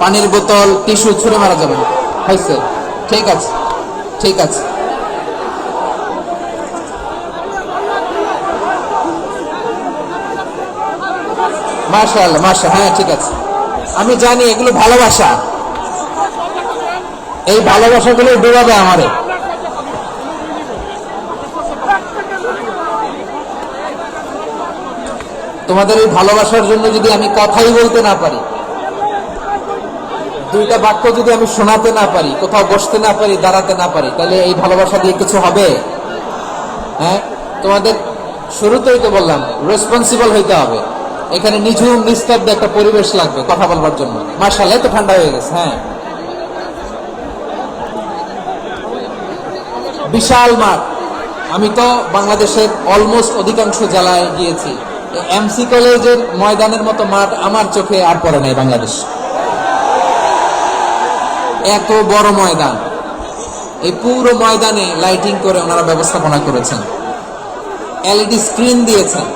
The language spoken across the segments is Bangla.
পানির বোতল, টিস্যু ছুঁড়ে মারা যাবে না। হয়েছে, ঠিক আছে, ঠিক আছে। মাশাআল্লাহ, মাশা, হ্যাঁ ঠিক আছে। আমি জানি এগুলো ভালোবাসা, এই ভালোবাসাগুলো ডুবাবে আমারে। তোমাদের এই ভালোবাসার জন্য যদি আমি কথাই বলতে না পারি, দুইটা বাক্য যদি আমি শোনাতে না পারি, কোথাও বসতে না পারি, দাঁড়াতে না পারি, তাহলে এই ভালোবাসা দিয়ে কিছু হবে? হ্যাঁ, তোমাদের শুরুতেই তো বললাম রেসপন্সিবল হইতে হবে। এখানে নিঝুম নিস্তব্ধ একটা পরিবেশ লাগবে কথা বলবার জন্য। মাশাআল্লাহ, তো ঠান্ডা হয়ে গেছে। হ্যাঁ, বিশাল মাঠ। আমি তো বাংলাদেশের অলমোস্ট অধিকাংশ জেলায় গিয়েছি। এমসি কলেজের ময়দানের মতো মাঠ আমার চোখে আর পড়ে নাই বাংলাদেশ। এত বড় ময়দান, এই পুরো ময়দানে লাইটিং করে ওনারা ব্যবস্থাপনা করেছেন, এলইডি স্ক্রিন দিয়েছেন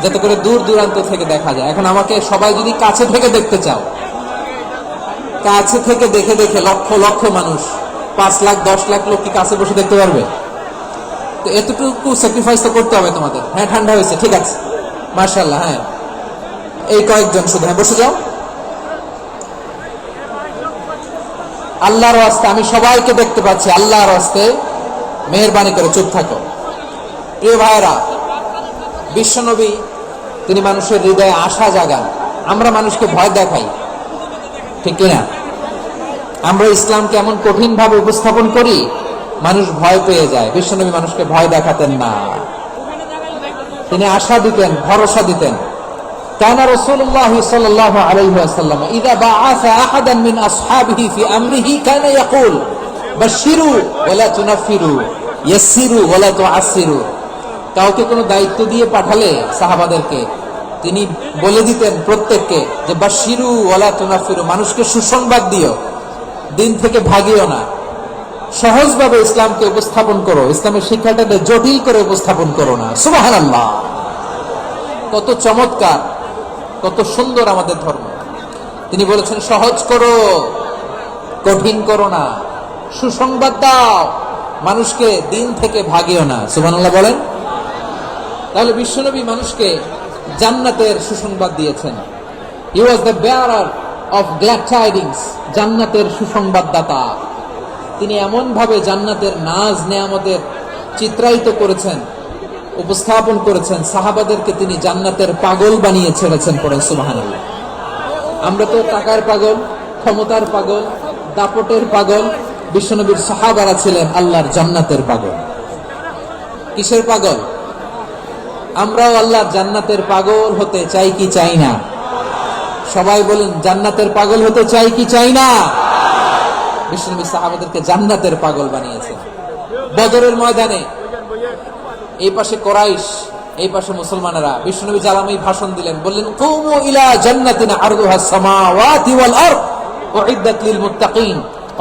যাতে করে দূর দূরান্ত থেকে দেখা যায়। এখন আমাকে সবাই যদি কাছে থেকে দেখতে চাও, কাছে থেকে দেখে দেখে লক্ষ লক্ষ মানুষ, 5 লাখ 10 লাখ লোক কি কাছে বসে দেখতে পারবে? তো এতটুকু স্যাক্রিফাইস তো করতে হবে তোমাদের। হ্যাঁ, ঠান্ডা হয়েছে, ঠিক আছে, মাশাআল্লাহ। হ্যাঁ, এই কয়েকজন শুধু, হ্যাঁ বসে যাও। আল্লাহর ওয়াস্তে আমি সবাইকে দেখতে পাচ্ছি, আল্লাহর ওয়াস্তে মেহেরবানি করে চুপ থাকো। প্রিয় ভাইরা, বিশ্বনবী তিনি মানুষের হৃদয়ে আশা জাগান। আমরা মানুষকে ভয় দেখাই, ঠিক কিনা? আমরা ইসলামকে এমন কঠিন ভাবে উপস্থাপন করি, মানুষ ভয় পেয়ে যায়। বিশ্বনবী মানুষকে ভয় দেখাতেন না, তিনি আশা দিতেন, ভরসা দিতেন। কানা রাসূলুল্লাহ সাল্লাল্লাহু আলাইহি ওয়াসাল্লাম ইযা বাআসা আহাদান মিন আসহাবিহি ফি আমরিহি কানা ইয়াকুল বাশশিরু ওয়া লা তুনাফিরু ইয়াসসিরু ওয়া লা তুআসসিরু। কাউকে কোনো দায়িত্ব দিয়ে পাঠালে সাহাবাদেরকে তিনি বলে দিতেন প্রত্যেককে যে বাশশিরু ওয়া লা তুনাফিরু, মানুষকে সুসংবাদ দিও, দিন থেকে ভাগিও না। সহজভাবে ইসলামকে উপস্থাপন করো, ইসলামের শিক্ষাটাকে জটিল করে উপস্থাপন করো না। সুবহানাল্লাহ, কত চমৎকার, কত সুন্দর আমাদের ধর্ম। তিনি বলেছেন সহজ করো, কঠিন করো না, সুসংবাদ দাও, মানুষকে দিন থেকে ভাগিও না। সুবহানাল্লাহ বলেন। তাহলে বিশ্বনবী মানুষকে জান্নাতের সুসংবাদ দিয়েছেন। He was the bearer of glad tidings, জান্নাতের সুসংবাদদাতা। তিনি এমন ভাবে জান্নাতের নাজ নেয়ামতের চিত্রায়িত করেছেন, উপস্থাপন করেছেন, সাহাবাদেরকে তিনি জান্নাতের পাগল বানিয়ে ছেড়েছেন। পড়েন সুবহানাল্লাহ। আমরা তো টাকার পাগল, ক্ষমতার পাগল, দাপটের পাগল। বিশ্বনবীর সাহাবারা ছিলেন আল্লাহর জান্নাতের পাগল। কিসের পাগল? আমরাও আল্লাহর জান্নাতের পাগল হতে চাই কি চাই না? সবাই বলেন, জান্নাতের পাগল হতে চাই কি চাই না? বিশ্বনবী সাহাবাদেরকে জান্নাতের পাগল বানিয়েছেন। বদরের ময়দানে এই পাশে কোরাইশ, এই পাশে মুসলমানেরা। বিশ্বনবী জালামি ভাষণ দিলেন, বললেন কুমু ইলা জান্নাতিন আরদুহাস সামাওয়াতি ওয়াল আরদ উইদ্দাত লিল মুত্তাকিন।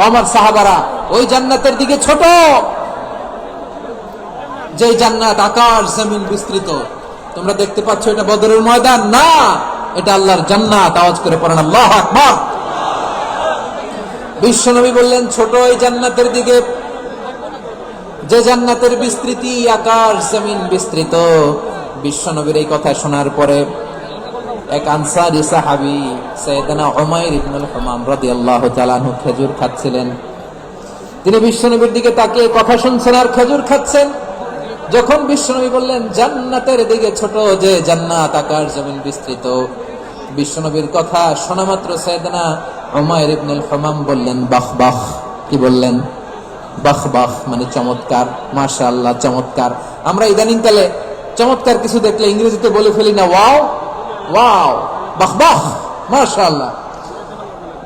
আমার সাহাবারা, ওই জান্নাতের দিকে ছোট, যে জান্নাত আকাশ জমিন বিস্তৃত। তোমরা দেখতে পাচ্ছ এটা বদরের ময়দান না, এটা আল্লাহর জান্নাত। আওয়াজ করে পড়েন আল্লাহু আকবার। বিশ্বনবী বললেন ছোট এই জান্নাতের দিকে, যে জান্নাতের বিস্তৃতি আকাশ জমিন বিস্তৃত। বিশ্বনবীর এই কথা শোনার পরে এক আনসারী সাহাবী সাইয়েদনা উমাইর ইবনুল হুমাম রাদিয়াল্লাহু তাআলা আনহু খেজুর খাচ্ছিলেন। তিনি বিশ্বনবীর দিকে তাকিয়ে কথা শুনছেন আর খেজুর খাচ্ছেন। যখন বিশ্বনবী বললেন জান্নাতের দিকে ছোট, যে জান্নাত আকাশ জমিন বিস্তৃত, বিশ্বনবীর কথা শোনা মাত্র সাইয়েদনা উমাইর ইবনুল হুমাম বললেন বাহ বাহ। কি বললেন? বাহ বাহ, মানে চমৎকার, মাশাআল্লাহ, চমৎকার। আমরা ইদানিং কালে চমৎকার কিছু দেখলে ইংরেজিতে বলে ফেলি না ওয়াও ওয়াও, বাহ বাহ, মাশাআল্লাহ।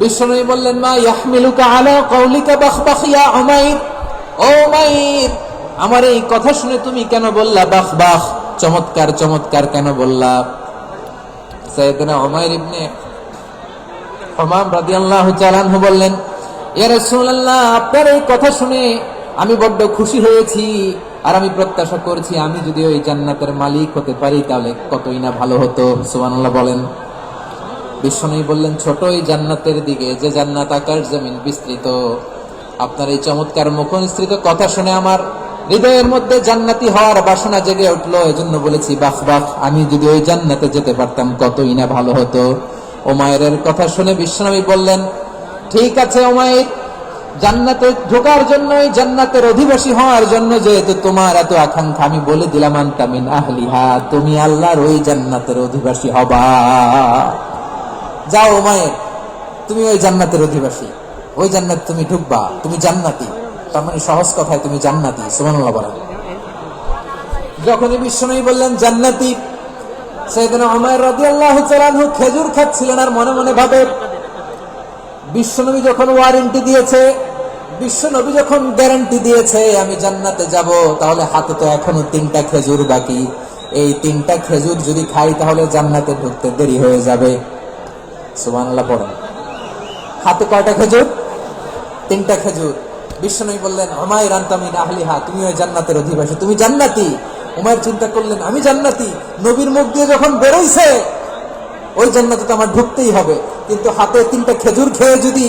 বিশ্বনবী বললেন মা ইয়াহমিলুকা আলা কওলিকা বাহ বাহ ইয়া উমাইর। ও উমাইর, আমার এই কথা শুনে তুমি কেন বললা বাহ বাহ, চমৎকার চমৎকার কেন বললা? সাইয়েদনা উমাইর ইবনে হুমাম রাদিয়াল্লাহু তাআলা আনহু বললেন, ইয়া রাসূলুল্লাহ, আপনার এই কথা শুনে আমি বড্ড খুশি হয়েছি, আর আমি প্রত্যাশা করছি আমি যদি ওই জান্নাতের মালিক হতে পারি তাহলে কতই না ভালো হতো। সুবহানাল্লাহ বলেন। বিশ্বনবী বললেন, ছোট এই জান্নাতের দিকে, যে জান্নাত আকাশ জমিন বিস্তৃত। আপনার এই চমৎকার মুখনিসৃত কথা শুনে আমার হৃদয়ের মধ্যে জান্নাতি হওয়ার বাসনা জেগে উঠলো। এজন্য বলেছি, বাহ বাহ, আমি যদি ওই জান্নাতে যেতে পারতাম কতই না ভালো হতো। উমাইরের কথা শুনে বিশ্বনবী বললেন, ঠিক আছে উমাইর, জান্নাতে ঢোকার জন্য, এই জান্নাতের অধিবাসী হওয়ার জন্য যেহেতু তোমার এত আকাঙ্ক্ষা, আমি বলে দিলাম, আনতা মিন আহলিহা, তুমি আল্লাহর ওই জান্নাতের অধিবাসী হবা। যাও উমাইর, তুমি ওই জান্নাতের অধিবাসী, ওই জান্নাত তুমি ঢুকবা, তুমি জান্নাতি। তার মানে সহজ কথায় তুমি জান্নাতি। সুবহানাল্লাহ বলেন। যখনই বিশ্বনবী বললেন জান্নাতি, সাইয়েদনা উমাইর রাদিয়াল্লাহু তাআলা আনহু খেজুর খাচ্ছিলেন আর মনে মনে ভাবে, বিশ্বনবী যখন ওয়ারেন্টি দিয়েছে, বিশ্বনবী যখন গ্যারান্টি দিয়েছে আমি জান্নাতে যাব, তাহলে হাতে তো এখনো 3টা খেজুর বাকি। এই 3টা খেজুর যদি খাই তাহলে জান্নাতে ঢুকতে দেরি হয়ে যাবে। সুবহানাল্লাহ পড়েন। হাতে কয়টা খেজুর? 3টা খেজুর। বিশ্বনবী বললেন, উমাইর আনতা মিন আহলিহা, তুমি ওই জান্নাতের অধিবাসী, তুমি জান্নাতি। উমাইর চিন্তা করলেন, আমি জান্নাতি, নবীর মুখ দিয়ে যখন বেরোইছে ওই জান্নাতে তো আমার ঢুকতেই হবে, কিন্তু হাতে 3টা খেজুর খেয়ে যদি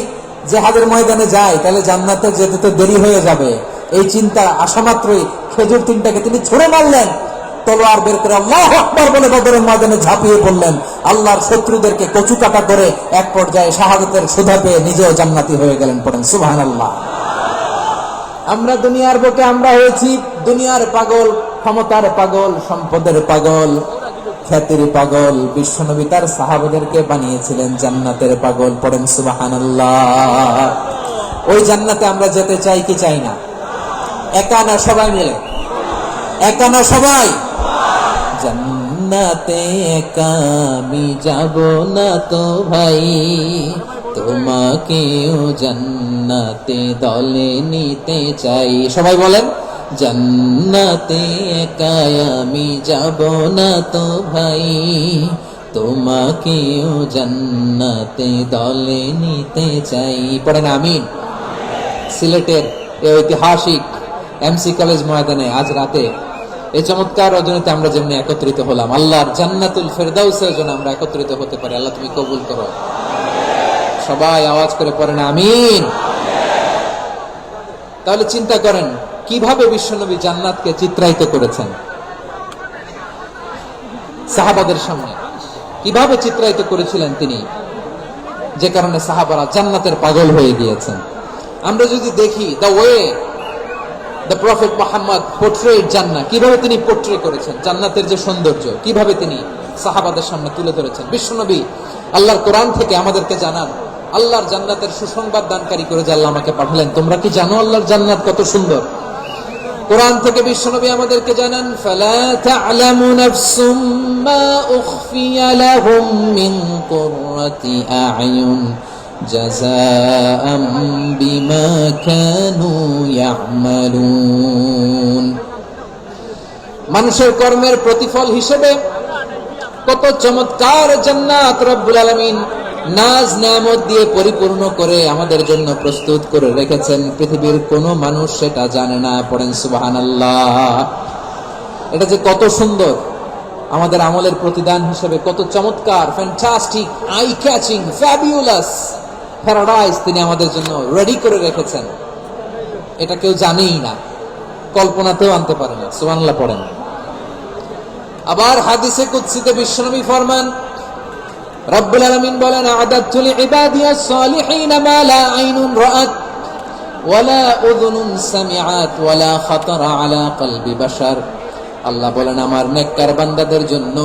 জিহাদের ময়দানে যায় তাহলে জান্নাতে যেতে তো দেরি হয়ে যাবে। এই চিন্তা আসা মাত্রই খেজুর 3টাকে তিনি ছুঁড়ে মারলেন, তলোয়ার বের করে আল্লাহু আকবার বলে বদরের ময়দানে ঝাঁপিয়ে পড়লেন। আল্লাহর শত্রুদেরকে কচু কাটা করে এক পর্যায়ে শাহাদাতের সুধা পেয়ে নিজেও জান্নাতি হয়ে গেলেন। পড়েন সুবহানাল্লাহ। আমরা দুনিয়ার বুকে আমরা হয়েছি দুনিয়ার পাগল, ক্ষমতার পাগল, সম্পদের পাগল, খ্যাতির পাগল। বিশ্বনবী তার সাহাবাদেরকে বানিয়েছিলেন জান্নাতের পাগল। পড়েন সুবহানাল্লাহ। ওই জান্নাতে আমরা যেতে চাই কি চাই না? একা না সবাই মিলে? একা না সবাই? জান্নাতে একা আমি যাব না তো ভাই, তোমাকেও জান্নাতে দলে নিতে চাই। সবাই বলেন, জান্নাতে একা আমি যাব না তো ভাই, তোমাকেও জান্নাতে দলে নিতে চাই। পড়েন আমিন। সিলেটের এই ঐতিহাসিক এমসি কলেজ ময়দানে আজ রাতে এই চমৎকার রজনীতে আমরা যেমনি একত্রিত হলাম, আল্লাহর জান্নাতুল ফেরদাউসের জন্য আমরা একত্রিত হতে পারি। আল্লাহ তুমি কবুল করো। সবাই আওয়াজ করে পড়েন আমিন। তাহলে চিন্তা করেন কিভাবে বিশ্বনবী জান্নাতকে চিত্রায়িত করেছেন সাহাবাদের সামনে, কিভাবে চিত্রায়িত করেছিলেন তিনি, যে কারণে সাহাবারা জান্নাতের পাগল হয়ে গিয়েছেন। আমরা যদি দেখি the way the prophet Muhammad portrait জান্নাত, কিভাবে তিনি পোর্ট্রে করেছেন জান্নাতের যে সৌন্দর্য, কিভাবে তিনি সাহাবাদের সামনে তুলে ধরেছেন। বিশ্বনবী আল্লাহর কোরআন থেকে আমাদেরকে জানান, আল্লাহর জান্নাতের সুসংবাদ দানকারী করে যে আল্লাহ আমাকে পাঠালেন। তোমরা কি জানো আল্লাহর জান্নাত কত সুন্দর? কোরআন থেকে বিশ্বনবী আমাদেরকে জানান, ফালা তা'লামু নাফসুম মা উখফিয়া লাহুম মিন কুররাতি আ'য়ুন জাযাআম বিমা কানু ইয়া'মালুন। মানুষের কর্মের প্রতিফল হিসেবে কত চমৎকার জান্নাত রব্বুল আলামিন নাজ নেয়ামত দিয়ে পরিপূর্ণ করে আমাদের জন্য প্রস্তুত করে রেখেছেন। পৃথিবীর কোনো মানুষ সেটা জানে না। পড়েন সুবহানাল্লাহ। এটা যে কত সুন্দর, আমাদের আমলের প্রতিদান হিসেবে কত চমৎকার, fantastic, eye catching, fabulous paradise তিনি আমাদের জন্য রেডি করে রেখেছেন। এটা কেউ জানেই না, কল্পনাতেও আনতে পারে না। সুবহানাল্লাহ পড়েন। আবার হাদিসে কুদসিতে বিশ্বনবী ফরমান, রব্বুল আলামিন বলেন, আ'দাতু লিইবাদিয়াস সালিহিনা মা লা আইনুন রাআত ওয়ালা উযুনুন সামিআত ওয়ালা খাতারা আলা কলবি বাশার। আল্লাহ বলেন, আমার নেককার বান্দাদের জন্য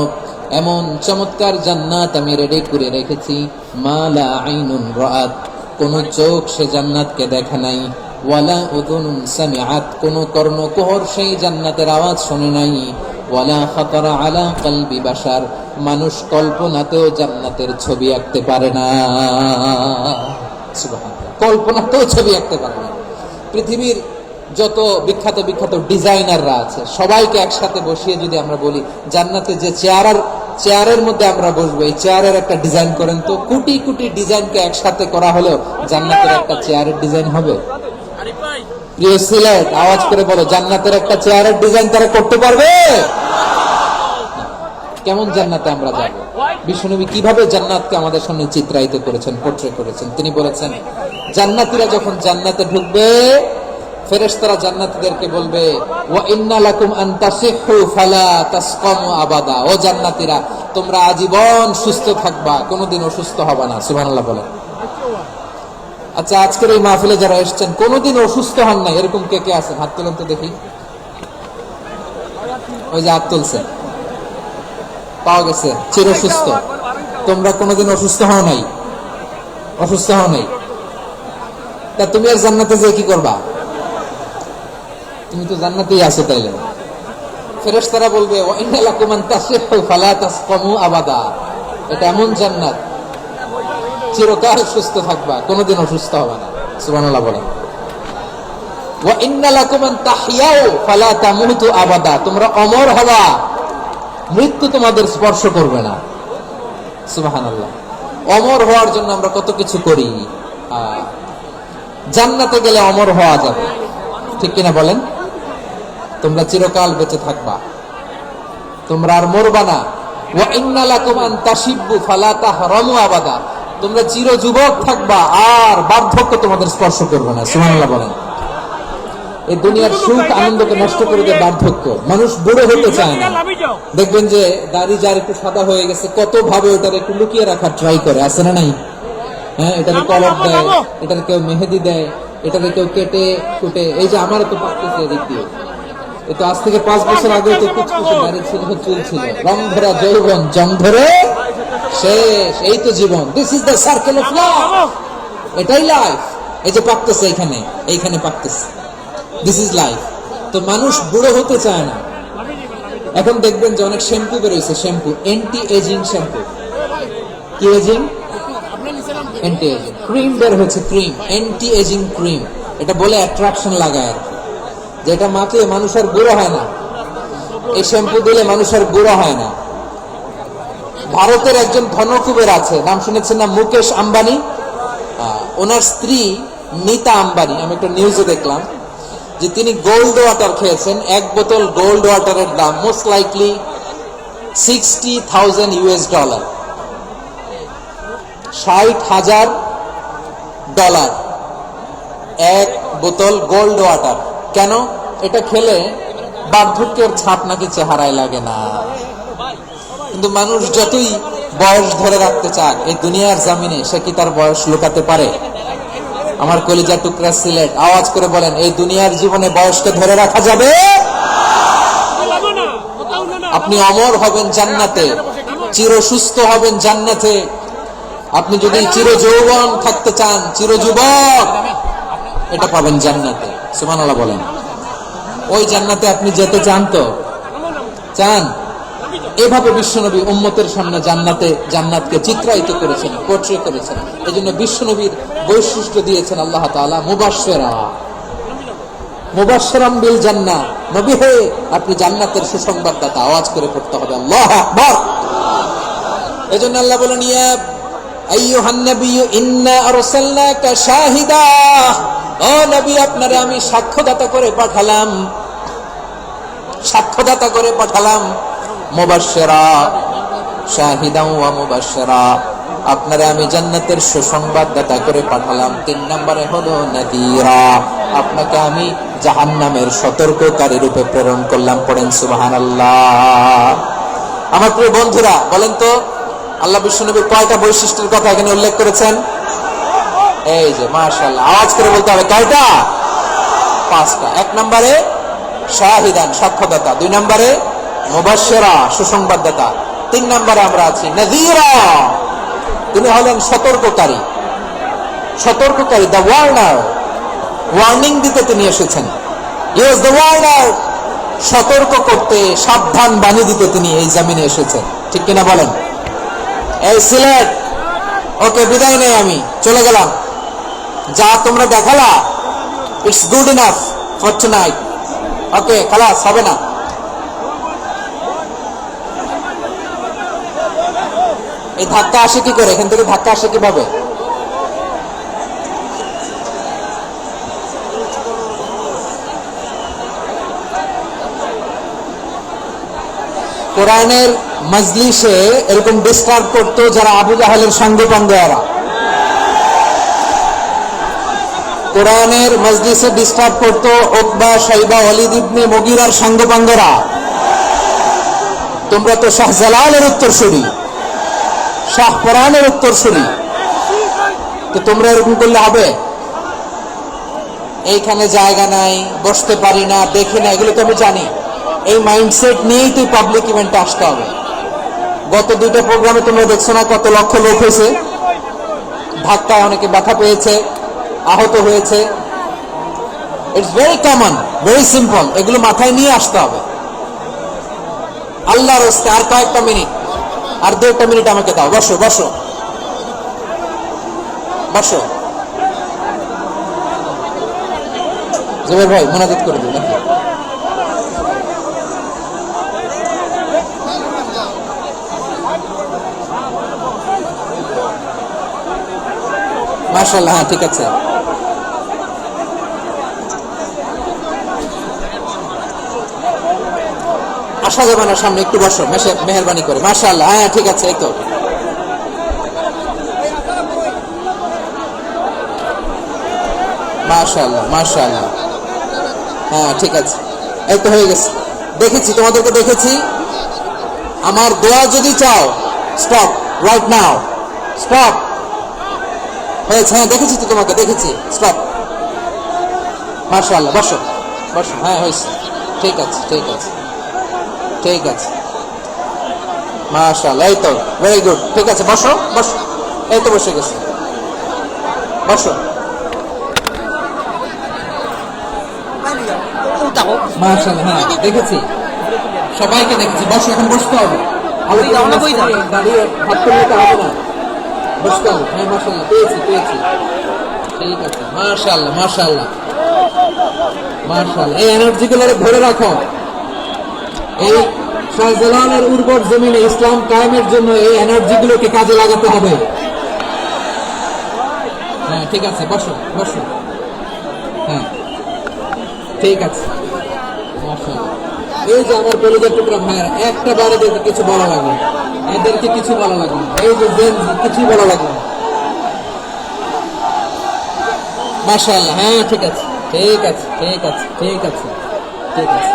এমন চমৎকার জান্নাত আমি রেডি করে রেখেছি, মা লা আইনুন রাআত, কোন চোখ সে জান্নাতকে দেখে নাই, ওয়ালা উযুনুন সামিআত, কোন কর্ণকুহর সেই জান্নাতের আওয়াজ শুনে নাই, ওয়ালা খাতারা আলা কলবি বাশার, মানুষ কল্পনাতেও জান্নাতের ছবি আঁকতে পারে না। সুবহানাল্লাহ, কল্পনাতেও ছবি আঁকতে পারে না। পৃথিবীর যত বিখ্যাত বিখ্যাত ডিজাইনাররা আছে সবাইকে একসাথে বসিয়ে যদি আমরা বলি জান্নাতে যে চেয়ারের মধ্যে আমরা বসবো, এই চেয়ারের একটা ডিজাইন করেন তো, কোটি কোটি ডিজাইনকে একসাথে করা হলেও জান্নাতের একটা চেয়ারের ডিজাইন হবে? প্রিয় সিলেট, আওয়াজ করে বলো, জান্নাতের একটা চেয়ারের ডিজাইন তারা করতে পারবে? কেমন জান্নাতে আমরা যাব। বিশ্বনবী কিভাবে জান্নাতকে আমাদের সামনে চিত্রায়িত করেছেন, পোর্ট্রে করেছেন। তিনি বলেছেন, জান্নাতীরা যখন জান্নাতে ঢুকবে, ফেরেশতারা জান্নাতীদেরকে বলবে, ওয়া ইন্না লাকুম আন তাসিহু ফালা তাসকামু আবাদা। ও জান্নাতীরা, তোমরা আজীবন সুস্থ থাকবা, কোনোদিন অসুস্থ হবে না। সুবহানাল্লাহ বলেন। আচ্ছা, আজকের এই মাহফিলে যারা এসেছেন কোনোদিন অসুস্থ হন নাই, এরকম কে কে আছেন? হাত তুলেন তো দেখি। ওই যে হাত তুলছেন, পাওয়া গেছে, চির সুস্থ। তোমরা কোনোদিন অসুস্থ হও নাই, অসুস্থ হও নাই। তা তুমি আর জান্নাতে যেয়ে কি করবা? তুমি তো জান্নাতেই আছো। তাইলে ফেরেশতারা বলবে, ওয়া ইন্না লাকুম আন তাসিহু ফালা তাসকামু আবাদা। এটা এমন জান্নাত, চিরকাল সুস্থ থাকবা, কোনোদিন অসুস্থ হবে না। সুবহানাল্লাহ বলেন। ওয়া ইন্না লাকুম আন তাহইয়াউ ফালা তামুতু আবাদা। তোমরা অমর হবা, মৃত্যু তোমাদের স্পর্শ করবে না। সুবহানাল্লাহ। অমর হওয়ার জন্য আমরা কত কিছু করি। জান্নাতে গেলে অমর হওয়া যাবে, ঠিক কিনা বলেন? তোমরা চিরকাল বেঁচে থাকবা, তোমরা আর মরবা না। ওয়া ইন্না লাকুম আন তাশিব্বু ফালা তাহরামু আবাদা। তোমরা চির যুবক থাকবা, আর বার্ধক্য তোমাদের স্পর্শ করবে না। সুবহানাল্লাহ বলেন। এই দুনিয়ার সুখ আনন্দকে নষ্ট করে দেয় বার্ধক্য। মানুষ বুড়ো হতে চায় না। দেখবেন যে দাড়ি যার একটু সাদা হয়ে গেছে, কত ভাবে ওটার একটু লুকিয়ে রাখার ট্রাই করে, আছে না নাই? হ্যাঁ, এটাকে কলর দেয়, এটাকে কেউ মেহেদি দেয়, এটাকে কেউ কেটে কুটে। এই যে আমার তো পাকতেছে এদিক দিয়ে, এ তো আজ থেকে 5 বছর আগে তো কুচকুচে দাড়ি ছিল, চুল ছিল, রং ধরা যৌবন, জং ধরে শেষ। এই তো জীবন। This is the circle of life. এটাই লাইফ। এই যে পাকতেছে, এইখানে এইখানে পাকতেছে, দিস ইজ লাইফ। তো মানুষ বুড়ো হতে চায় না। এখন দেখবেন যে অনেক শ্যাম্পু বেরোইছে, শ্যাম্পু, অ্যান্টি এজিং শ্যাম্পু। কি এজিং? Anti aging. ক্রিম বের হয়েছে, ক্রিম, অ্যান্টি এজিং ক্রিম। এটা বলে অ্যাট্রাকশন লাগায় আর কি, যেটা মাখলে মানুষ আর বুড়ো হয় না। এই শ্যাম্পু দিলে মানুষ আর বুড়ো হয় না। ভারতের একজন ধনকুবের আছে, নাম শুনেছেন না? মুকেশ আম্বানি। ওনার স্ত্রী নীতা আম্বানি, আমি একটা নিউজে দেখলাম যে তিনি গোল্ড ওয়াটার খেয়েছেন। এক বোতল গোল্ড ওয়াটারের দাম মোস্ট লাইকলি $60,000, $60,000 এক বোতল গোল্ড ওয়াটার। কেন? এটা খেলে বার্ধক্যের ছাপ নাকি চেহারায় লাগে না। কিন্তু মানুষ যতই বয়স ধরে রাখতে চাক এই দুনিয়ার জামিনে, সে কি তার বয়স লুকাতে পারে? আমার কলিজা টুকরা সিলেট, আওয়াজ করে বলেন, এই দুনিয়ার জীবনে বয়সকে ধরে রাখা যাবে? আপনি অমর হবেন জান্নাতে, চির সুস্থ হবেন জান্নাতে। আপনি যদি চির যৌবন থাকতে চান, চির যুবক, এটা পাবেন জান্নাতে। সুবহানাল্লাহ বলেন। ওই জান্নাতে আপনি যেতে চান তো? চান? এভাবে বিশ্বনবী উম্মতের সামনে জান্নাতকে চিত্রায়িত করেছেন, পোর্ট্রে করেছেন। এই জন্য বিশ্বনবীর বৈশিষ্ট্য দিয়েছেন আল্লাহ তাআলা মুবাশশিরা, মুবাশশিরাম বিল জান্নাহ। নবী হে, আপনি জান্নাতের সুসংবাদদাতা। আওয়াজ করে পড়তে হবে আল্লাহু আকবার। এই জন্য আল্লাহ বলেন, ইয়া আইয়ুহান নাবিয়্যু ইন্না আরসালনাকা শাহিদা। ও নবী, আপনারে আমি সাক্ষ্যদাতা করে পাঠালাম, সাক্ষ্যদাতা করে পাঠালাম। মুবাশশিরা, শাহিদান ওয়া মুবাশশিরা, আপনারে আমি জান্নাতের সুসংবাদদাতা করে পাঠালাম। 3 নম্বরে হলো নাযীরা, আপনাকে আমি জাহান্নামের সতর্ককারী রূপে প্রেরণ করলাম। পড়েন সুবহানাল্লাহ। আমার প্রিয় বন্ধুরা, বলেন তো আল্লাহ বিশ্বনবী কয়টা বৈশিষ্ট্যের কথা এখানে উল্লেখ করেছেন? এই যে মাশাআল্লাহ, আওয়াজ করে বলতে হবে, কয়টা? 5টা। 1 নম্বরে শাহিদান, সাক্ষ্যদাতা। 2 নম্বরে মুবাশশিরা, সুসংবাদদাতা। 3 নম্বরে আমরা আছি নাযীরা, তিনি হলেন সতর্ককারী। সতর্ককারী, দ্য ওয়ার্নার, ওয়ার্নিং দিতে তিনি এসেছেন। হি ওয়াজ দ্য ওয়ার্নার, সতর্ক করতে, সাবধান বাণী দিতে তিনি এই জমিনে এসেছেন। ঠিক কিনা বলেন? এই সিলেট, ওকে, বিদায় নেই, আমি চলে গেলাম। যা তোমরা দেখালা, it's good enough for tonight. Okay, খালাস, হবে না। এই ধাক্কা আসে কি করে? এখান থেকে ধাক্কা আসে কিভাবে? কোরআনের মজলিসে এরকম ডিস্টার্ব করতো যারা আবু জাহেলের সাঙ্গপাঙ্গেরা। কোরআনের মজলিসে ডিস্টার্ব করতো উতবা, শাইবা, ওয়ালিদ ইবনে মুগীরার সাঙ্গপাঙ্গেরা। তোমরা তো শাহজালালের উত্তরসূরি, শাহ কোরআনের উত্তরসূরি, তো তোমরা এরকম করলে হবে? এইখানে জায়গা নাই, বসতে পারি না, দেখি না, এগুলো তো আমি জানি। এই মাইন্ডসেট নিয়েই তুই পাবলিক ইভেন্টে আসতে হবে। গত 2টা প্রোগ্রামে তোমরা দেখছো না কত লক্ষ লোক হয়েছে, ধাক্কায় অনেকে ব্যথা পেয়েছে, আহত হয়েছে। It's very common, very simple. এগুলো মাথায় নিয়ে আসতে হবে। আল্লাহর রাস্তায় আর কয়েকটা মিনিট, আর 2টা মিনিট আমাকে দাও। বসো বসো বসো। জুবের ভাই মোনাজাত করে দিন নাকি? মাশাআল্লাহ, হ্যাঁ ঠিক আছে। আসা যাবে না সামনে, একটু বসো মেহেরবানি করে। মাশাআল্লাহ, হ্যাঁ ঠিক আছে। এই তো মাশাআল্লাহ মাশাআল্লাহ, হ্যাঁ ঠিক আছে। এই তো হয়ে গেছে। দেখেছি তোমাদেরকে, দেখেছি। আমার দোয়া যদি চাও, স্টপ রাইট নাও, স্টপ। হয়েছে, হ্যাঁ দেখেছি তো তোমাকে, দেখেছি। স্টপ। মাশাআল্লাহ, বসো বসো। হ্যাঁ হয়েছে, ঠিক আছে ঠিক আছে ঠিক আছে। মাশাআল্লাহ, এই তো ভেরি গুড, ঠিক আছে। বসো বসো। এই তো বসে গেছে, বসো। মাশাআল্লাহ, হ্যাঁ দেখেছি, সবাইকে দেখেছি। বসো, এখন বসতে হবে। দাঁড়িয়ে হাত তুললে তো হবে না, বসতে হবে। হ্যাঁ মাশাআল্লাহ, পেয়েছি পেয়েছি, ঠিক আছে। মাশাআল্লাহ মাশাআল্লাহ মাশাআল্লাহ। এই এনার্জি গুলো ধরে রাখো। এই শাহজালালের উর্বর জমিনে ইসলাম কায়েমের জন্য এই এনার্জি গুলোকে কাজে লাগাতে হবে। হ্যাঁ ঠিক আছে, বসো বসো। হ্যাঁ ঠিক আছে। মাশাআল্লাহ। এই যে আমার কলিজার টুকরা ভাইয়েরা, একটা বারে দেখে কিছু বলা লাগবে, এদেরকে কিছু বলা লাগবে। এই যে কিছু বলা লাগবে। মাশাআল্লাহ, হ্যাঁ ঠিক আছে ঠিক আছে ঠিক আছে ঠিক আছে ঠিক আছে।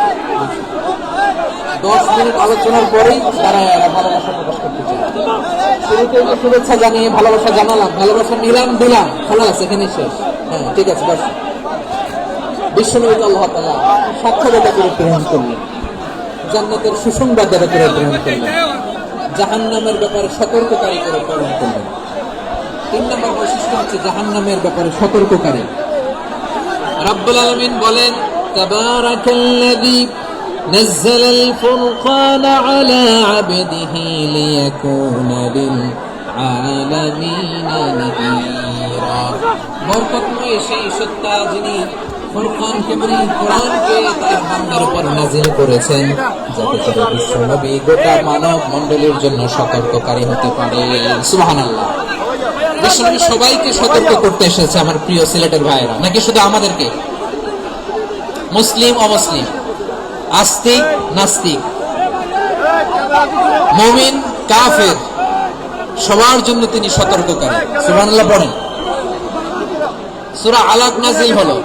10 মিনিট আলোচনার পরেই তারা ভালোবাসা প্রকাশ করতে চায়। শুরুতে শুভেচ্ছা জানিয়ে ভালোবাসা জানালাম, ভালোবাসা নিলাম, দিলাম, খালাস, এখানে শেষ। হ্যাঁ ঠিক আছে, বস। বিশ্বনবী আল্লাহ তাআলা সাক্ষ্যদাতা করে প্রেরণ করলেন, জান্নাতের সুসংবাদদাতা করে প্রেরণ করলেন, জাহান্নামের ব্যাপারে সতর্ককারী করে প্রেরণ করলেন। 3 নম্বর বৈশিষ্ট্য হচ্ছে জাহান্নামের ব্যাপারে সতর্ককারী। রব্বুল আলামিন বলেন, তাবারাকাল্লাযী নাযালাল ফুরকানা আলা আবদিহি লিয়াকুনা লিল আলামিনা নাযীরা। বরকতময় সেই সত্তা যিনি ফুরকানকে, মানে কোরআনকে তার বান্দার উপর নাযিল করেছেন, যাতে করে বিশ্বনবী গোটা মানব মণ্ডলীর জন্য সতর্ককারী হতে পারে। সুবহানাল্লাহ। বিশ্বনবী সবাইকে সতর্ক করতে এসেছে, আমার প্রিয় সিলেটের ভাইয়েরা, নাকি শুধু আমাদেরকে? মুসলিম অমুসলিম, আস্তিক নাস্তিক, মুমিন কাফের, সবার জন্য তিনি সতর্ককারী। সুবহানাল্লাহ পড়েন। সূরা আলাক নাজিল হলো,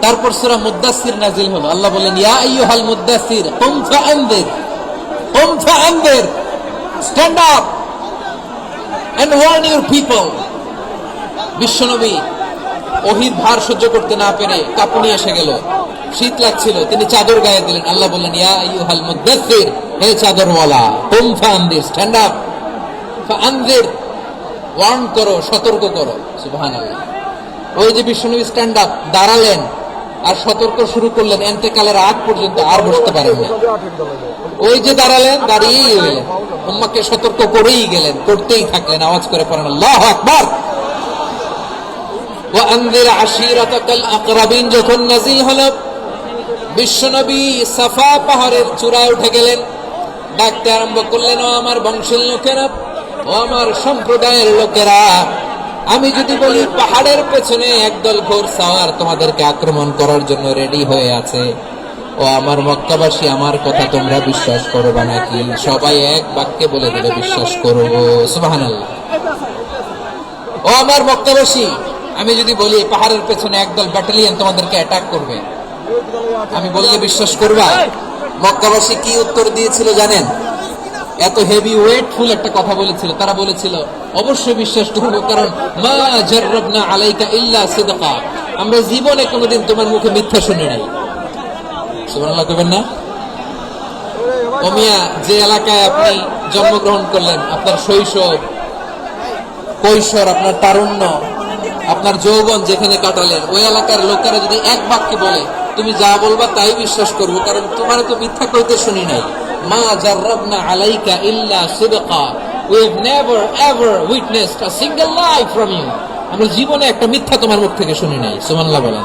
তারপর সূরা মুদ্দাসসির নাজিল হলো। আল্লাহ বলেন, ইয়া আইয়ুহাল মুদ্দাসসির কুম ফাআনদির, কুম ফাআনদির, stand up and warn your people. বিশ্বনবী ওহীর ভার সহ্য করতে না পেরে কাঁপুনি এসে গেল, শীত লাগছিল, তিনি চাদর গায়ে দিলেন। আল্লাহ বললেন, ইয়া আইয়ুহাল মুদ্দাসসির, হে চাদরওয়ালা, কুম ফাআনদির, স্ট্যান্ড আপ, ফাআনদির, ওয়ার্ন করো, সতর্ক করো। সুবহানাল্লাহ। ওই যে বিশ্বনবী স্ট্যান্ড আপ, দাঁড়ালেন আর সতর্ক শুরু করলেন, এন্তেকালের আগ পর্যন্ত আর বসতে পারেন না। ওই যে দাঁড়ালেন, দাঁড়িয়েই গেলেন, উম্মাহকে সতর্ক করেই গেলেন, করতেই থাকলেন। আওয়াজ করে পড়েন আল্লাহু আকবার। ওয়া আনযির আশীরাতাকাল আকরাবিন যখন নাযিল হলো, বিশ্বনবী সাফা পাহাড়ের চূড়ায় উঠে গেলেন, ডাকতে আরম্ভ করলেন, ও আমার বংশের লোকেরা, ও আমার সম্প্রদায়ের লোকেরা, আমি যদি বলি পাহাড়ের পেছনে একদল ঘোড়সাওয়ার তোমাদেরকে আক্রমণ করার জন্য রেডি হয়ে আছে, ও আমার মক্কাবাসী, আমার কথা তোমরা বিশ্বাস করবা নাকি? সবাই এক বাক্যে বলে দিলে বিশ্বাস করব। সুবহানাল্লাহ। ও আমার মক্কাবাসী, আমি যদি বলি পাহাড়ের পেছনে একদল ব্যাটালিয়ন তোমাদেরকে অ্যাটাক করবে, আমি বললে বিশ্বাস করবা? মক্কাবাসী কি উত্তর দিয়েছিল জানেন? এত হেভি ওয়েটফুল একটা কথা বলেছিল। তারা বলেছিল অবশ্যই বিশ্বাস করবো, কারণ মা জাররাবনা আলাইকা ইল্লা সিদকা, আমরা জীবনে কোনোদিন তোমার মুখে মিথ্যা শুনি নাই। সুবহানাল্লাহ কইবেন না? ও মিয়া, যে এলাকায় আপনি জন্মগ্রহণ করলেন, আপনার শৈশব, কৈশোর, আপনার তারুণ্য, আপনার যৌবন যেখানে কাটালেন, ওই এলাকার লোকেরা যদি এক বাক্যে বলে তুমি যা বলবা তাই বিশ্বাস করবো, কারণ তোমার তো মিথ্যা কইতে শুনি নাই। মা জাররাবনা আলাইকা ইল্লা সিদকা, we have never ever witnessed a single lie from you, আমরা জীবনে একটা মিথ্যা তোমার মুখ থেকে শুনি নাই। সুবহানাল্লাহ বলেন।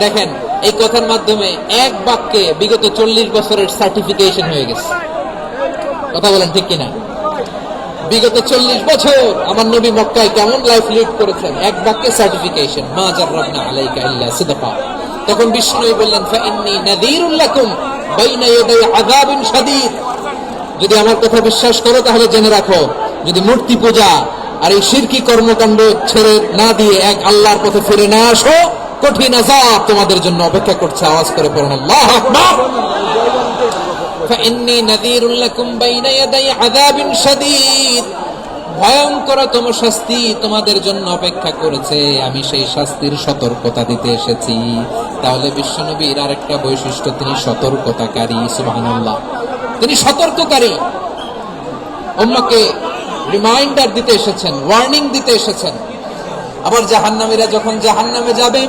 দেখেন, এই কথার মাধ্যমে এক বাক্যে বিগত 40 বছরের সার্টিফিকেশন হয়ে গেছে। কথা বলেন ঠিক কিনা? বিগত 40 বছর আমার নবী মক্কায় কেমন লাইফ লিড করেছেন, এক বাক্যে সার্টিফিকেশন, মা জাররাবনা আলাইকা ইল্লা সিদকা। তখন বিষ্ণু বললেন ফাইন্নী নাযীরুল লাকুম বাইনা ইয়াদাই আযাবিন শাদীদ, যদি আমার কথা বিশ্বাস করো তাহলে জেনে রাখো, যদি মূর্তি পূজা আর এই শিরকি কর্মকাণ্ড ছেড়ে না দিয়ে এক আল্লাহর পথে ফিরে না আসো, কঠিন আযাব তোমাদের জন্য অপেক্ষা করছে। আওয়াজ করে পড়ুন আল্লাহু আকবার। ফাইন্নী নাযীরুল লাকুম বাইনা ইয়াদাই আযাবিন শাদীদ, ভয়ঙ্করতম শাস্তি তোমাদের জন্য অপেক্ষা করেছে, আমি সেই শাস্তির সতর্কতা দিতে এসেছি। তাহলে বিশ্বনবীর আরেকটা বৈশিষ্ট্য, তিনি সতর্কতাকারী। সুবহানাল্লাহ, তিনি সতর্ককারী। উম্মাহকে রিমাইন্ডার দিতে এসেছেন, ওয়ার্নিং দিতে এসেছেন। আবার জাহান্নামীরা যখন জাহান্নামে যাবে,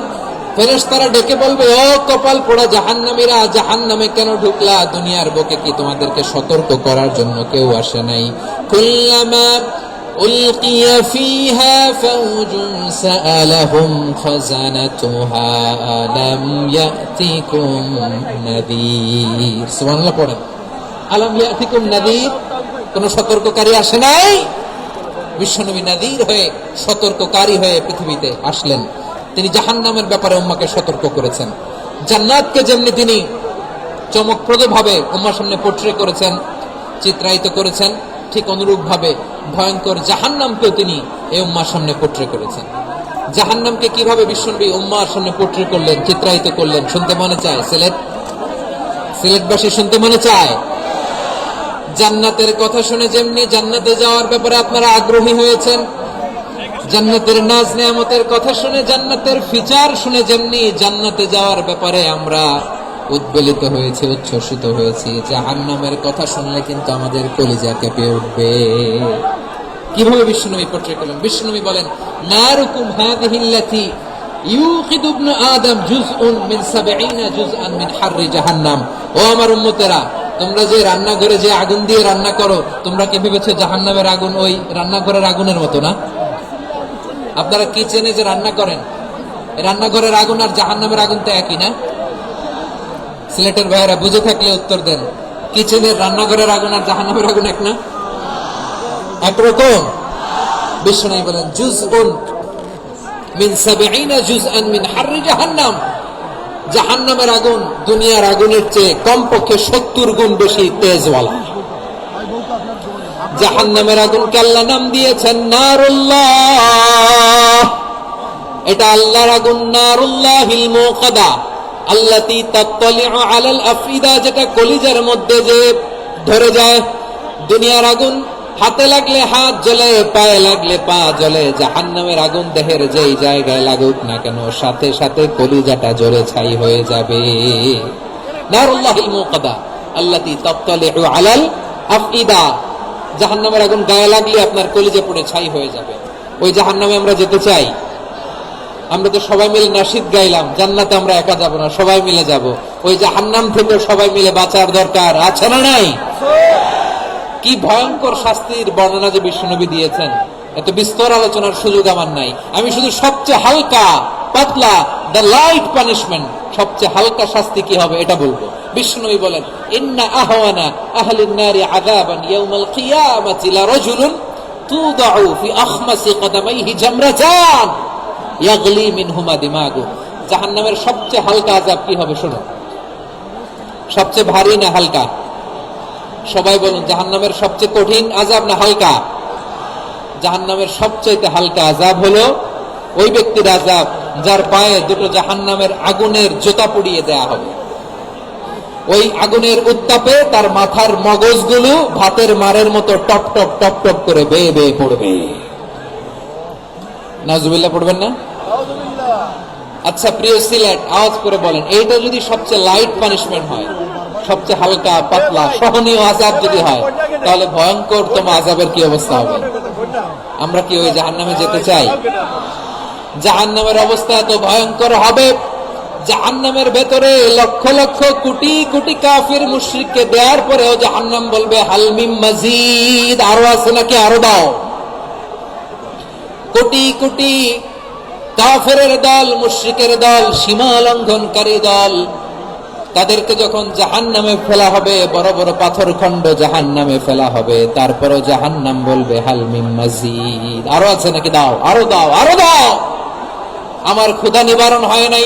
ফেরেশতারা ডেকে বলবে, ও কপাল পোড়া জাহান্নামীরা, জাহান্নামে কেন ঢুকলা? দুনিয়ার বুকে কি তোমাদেরকে সতর্ক করার জন্য কেউ আসে নাই? কুল্লামা উলকিয়া ফিহা ফাউজুন সাআলাহুম খাযানাতুহা আলাম ইয়াতিকুম নাযীর। সুবহানাল্লাহ পড়েন। আলাম ইয়াতিকুম নাযীর, কোন সতর্ককারী আসে নাই? বিশ্বনবী নাযীর হয়ে, সতর্ককারী হয়ে পৃথিবীতে আসলেন। তিনি জাহান্নামের ব্যাপারে উম্মাহকে সতর্ক করেছেন। জান্নাতকে যেমনি তিনি চমকপ্রদ ভাবে উম্মাহর সামনে পোর্ট্রে করেছেন, চিত্রায়িত করেছেন, ঠিক অনুরূপ ভাবে ভয়ঙ্কর জাহান্নামকেও তিনি এই উম্মাহর সামনে পোর্ট্রে করেছেন। জাহান্নামকে কিভাবে বিশ্বনবী উম্মাহর সামনে পোর্ট্রে করলেন, চিত্রায়িত করলেন, শুনতে মনে চায়? সিলেটবাসী শুনতে মনে চায়? জান্নাতের কথা শুনে যেমনি জান্নাতে যাওয়ার ব্যাপারে আপনারা আগ্রহী হয়েছেন, জান্নাতের নাজ নেয়ামতের কথা শুনে, জান্নাতের ফিচার শুনে যেমনি জান্নাতে যাওয়ার ব্যাপারে আমরা উদ্বেলিত হয়েছি, উচ্ছ্বসিত হয়েছি, জাহান্নামের কথা শুনলে কিন্তু আমাদের কলিজা কেঁপে উঠবে। কিভাবে বিশ্বনবী পোর্ট্রে করলেন? বিশ্বনবী বলেন, নারুকুম হাযিহিল্লাতী ইউকিদু ইবনু আদম জুজউন মিন ৭০ জুজআন মিন হাররি জাহান্নাম। ও আমার উম্মতেরা, তোমরা যে রান্নাঘরে যে আগুন দিয়ে রান্না করো, তোমরা কি ভেবেছো জাহান্নামের আগুন ওই রান্নাঘরের আগুনের মতো না? আপনারা কিচেনে যে রান্না করেন, রান্নাঘরের আগুন আর জাহান্নামের আগুন তো একই না? সিলেটের ভাইয়েরা বুঝে থাকলে উত্তর দেন। কিচেনের রান্নাঘরের আগুন আর জাহান্নামের আগুন এক না? একরকম? বিশ্বনবী বলেন, জুজউন মিন ৭০ জুজআন মিন হাররি জাহান্নাম, জাহান্নামের আগুন দুনিয়ার আগুনের চেয়ে কমপক্ষে ৭০ গুণ বেশি তেজওয়ালা। জাহান্নামের আগুনকে আল্লাহ নাম দিয়েছেন নারুল্লাহ। এটা আল্লাহর আগুন, নারুল্লাহিল মুকাদা আল্লাতী তাত্তালিউ আলাল আফইদা, যেটা কলিজার মধ্যে যে ধরে যায়। দুনিয়ার আগুন হাতে লাগলে হাত জ্বলে, পায়ে লাগলে পা জ্বলে। জাহান্নামের আগুন দেহের যেই জায়গায় লাগুক না কেন, সাথে সাথে কলিজাটা জ্বলে ছাই হয়ে যাবে। নারুল্লাহিল মুকাদা আল্লাতী তাত্তালিউ আলাল আফইদা, জাহান্নামের আগুন গায়ে লাগলে আপনার কলিজা পড়ে ছাই হয়ে যাবে। ওই জাহান্নামে আমরা যেতে চাই? আমরা তো সবাই মিলে নাশিদ গাইলাম, জান্নাতে আমরা একা যাব না, সবাই মিলে যাব। ওই জাহান্নাম থেকে সবাই মিলে বাঁচার দরকার আছে না নাই? কি ভয়ঙ্কর শাস্তির বর্ণনা যে বিশ্বনবী দিয়েছেন, এত বিস্তর আলোচনার সুযোগ আমার নাই। আমি শুধু সবচেয়ে হালকা পাতলা, দ্য লাইট পানিশমেন্ট, সবচেয়ে হালকা শাস্তি কি হবে এটা বলবো। বিশ্বনবী বলেন, ইন্না আহওয়ানা আহলিন নারি আযাবান ইয়াউমাল কিয়ামাতি লারাজুলুন তুদাউ ফি আখমাসি কদামাইহি জামরাতান ইয়াগলি মিনহুমা দিমাগু। জাহান্নামের সবচেয়ে হালকা আযাব কি হবে শুনুন। সবচেয়ে ভারী না হালকা? সবাই বলুন, জাহান্নামের সবচেয়ে কঠিন আযাব না হালকা? জাহান্নামের সবচেয়ে হালকা আযাব হলো ওই ব্যক্তির আযাব যার পায়ে দুটো জাহান্নামের আগুনের জুতা পুড়িয়ে দেয়া হবে। ওই আগুনের উত্তাপে তার মাথার মগজগুলো ভাতের মারের মতো টপ টপ টপ টপ করে বেয়ে বেয়ে পড়বে। নাউজুবিল্লাহ পড়বেন না? আচ্ছা প্রিয় সিলেট, আওয়াজ করে বলেন, এইটা যদি সবচেয়ে লাইট পানিশমেন্ট হয়, সবচেয়ে হালকা পাতলা সহনীয় আযাব যদি হয়, তাহলে ভয়ঙ্কর তোমার আযাবের কি অবস্থা হবে? আমরা কি ওই জাহান্নামে যেতে চাই? জাহান্নামের অবস্থা এত ভয়ঙ্কর হবে, জাহান্নামের ভেতরে লক্ষ লক্ষ কোটি কোটি কাফির মুশরিককে দেওয়ার পরেও জাহান্নাম বলবে হাল মিন মাজিদ, আরো আছে নাকি, আরো দাও। কোটি কোটি কাফেরের দল, মুশরিকের দল, সীমা লঙ্ঘনকারী দল, তাদেরকে যখন জাহান্নামে ফেলা হবে, বড় বড় পাথর খণ্ড জাহান্নামে ফেলা হবে, তারপরও জাহান্নাম বলবে হাল মিন মাজিদ, আরো আছে নাকি, দাও, আরো দাও, আরো দাও। আমার ক্ষুধা নিবারণ হয় নাই।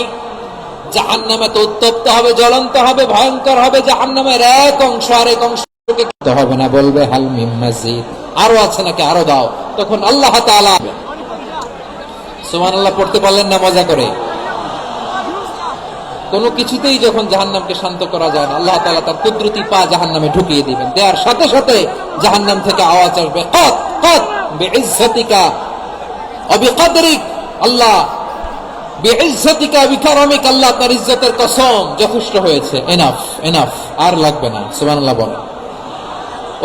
জাহান্নামে তো উত্তপ্ত হবে, জ্বলন্ত হবে, ভয়ঙ্কর হবে। জাহান্নামের এক অংশ আরেক অংশকে খেতে হবে না, বলবে হাল মিন মাজিদ, আরো আছে নাকি, আরো দাও। তখন আল্লাহ তাআলা, সুবহানাল্লাহ পড়তে পারলেন না মজা করে? কোন কিছুতেই যখন জাহান্নামকে শান্ত করা যায় না, আল্লাহ তাআলা তার কুদরতি পা জাহান্নামে ঢুকিয়ে দিবেন। দেওয়ার সাথে সাথে জাহান্নাম থেকে আওয়াজ আসবে, কাত কাত বিইজ্জাতিকা ওয়া বিকদরিক, আল্লাহ বিইজ্জাতিকা বিকারামিক, আল্লাহ তার ইজ্জতের কসম, যথেষ্ট হয়েছে, এনাফ এনাফ, আর লাগবে না। সুবহানাল্লাহ বলেন।